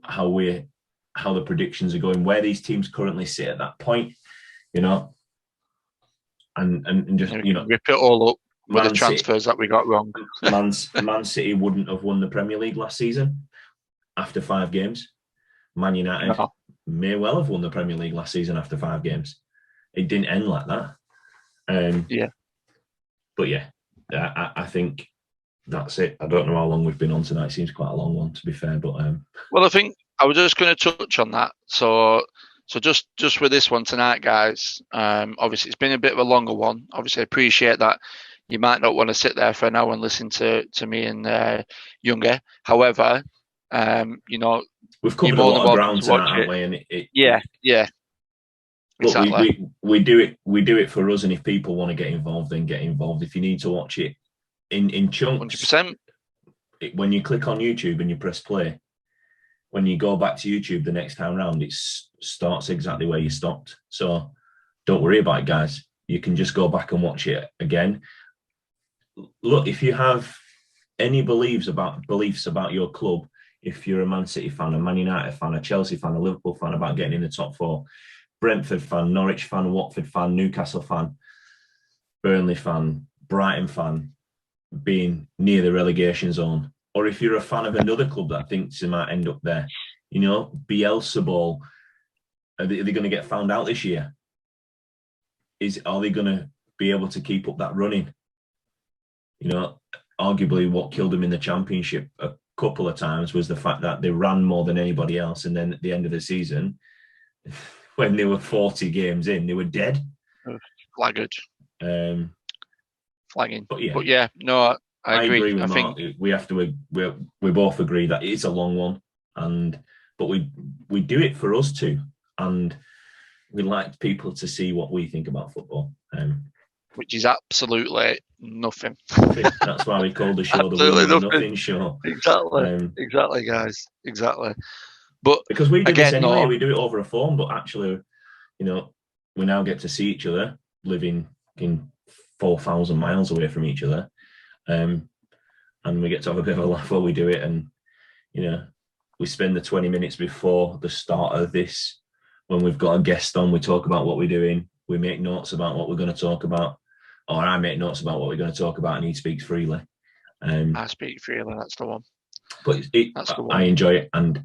how the predictions are going, where these teams currently sit at that point, and just rip it all up with the transfers that we got wrong. Man City wouldn't have won the Premier League last season after 5 games. Man United may well have won the Premier League last season after 5 games. It didn't end like that. But yeah, I think that's it. I don't know how long we've been on tonight. It seems quite a long one, to be fair. But well, I think I was just going to touch on that. So just with this one tonight, guys. Obviously, it's been a bit of a longer one. Obviously, I appreciate that you might not want to sit there for an hour and listen to me and Younger. However, we've covered a lot of ground tonight, haven't we? And yeah. Look, exactly. we do it for us, and if people want to get involved, then get involved. If you need to watch it in chunks, 100%. When you click on YouTube and you press play, when you go back to YouTube the next time round, it starts exactly where you stopped. So don't worry about it, guys. You can just go back and watch it again. Look, if you have any beliefs about your club, if you're a Man City fan, a Man United fan, a Chelsea fan, a Liverpool fan, about getting in the top 4, Brentford fan, Norwich fan, Watford fan, Newcastle fan, Burnley fan, Brighton fan, being near the relegation zone, or if you're a fan of another club that thinks they might end up there, Bielsa, are they going to get found out this year? Are they going to be able to keep up that running? Arguably what killed them in the Championship a couple of times was the fact that they ran more than anybody else, and then at the end of the season, when they were 40 games in, they were dead. Flagged. Flagging. But yeah, no, I agree with Mark. We have to. We both agree that it's a long one, but we do it for us too, and we like people to see what we think about football. Which is absolutely nothing. That's why we call the show the nothing show. Exactly, guys. Exactly. But because we do this anyway, we do it over a phone, but actually, we now get to see each other living in 4,000 miles away from each other. And we get to have a bit of a laugh while we do it. And, we spend the 20 minutes before the start of this, when we've got a guest on, we talk about what we're doing. We make notes about what we're going to talk about, or I make notes about what we're going to talk about, and he speaks freely. I speak freely, that's the one. But that's the one. I enjoy it. And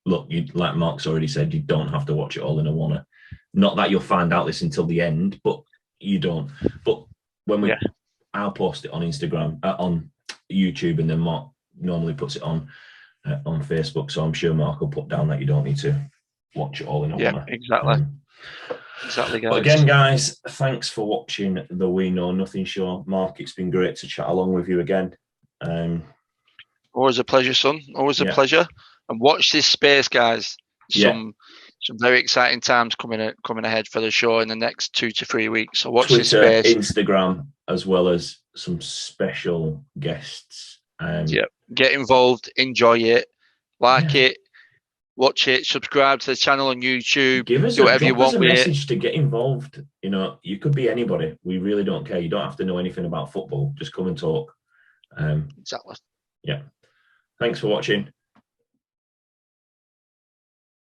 look, like Mark's already said, you don't have to watch it all in a one. Not that you'll find out this until the end, but you don't. But when I'll post it on Instagram, on YouTube, and then Mark normally puts it on Facebook. So I'm sure Mark will put down that you don't need to watch it all in a one. Yeah, exactly. Exactly, guys. But again, guys, thanks for watching the We Know Nothing show. Mark, it's been great to chat along with you again. Always a pleasure, son. Always a Yeah. pleasure. And watch this space, guys. Yeah. Some very exciting times coming ahead for the show in the next 2 to 3 weeks. So watch this Twitter, space. Instagram, as well as some special guests. Yeah. Get involved, enjoy it, like Yeah. it, watch it, subscribe to the channel on YouTube. Give us Do whatever you drop us want a with it. message to get involved. You know, you could be anybody. We really don't care. You don't have to know anything about football. Just come and talk. Exactly. Yeah. Thanks for watching.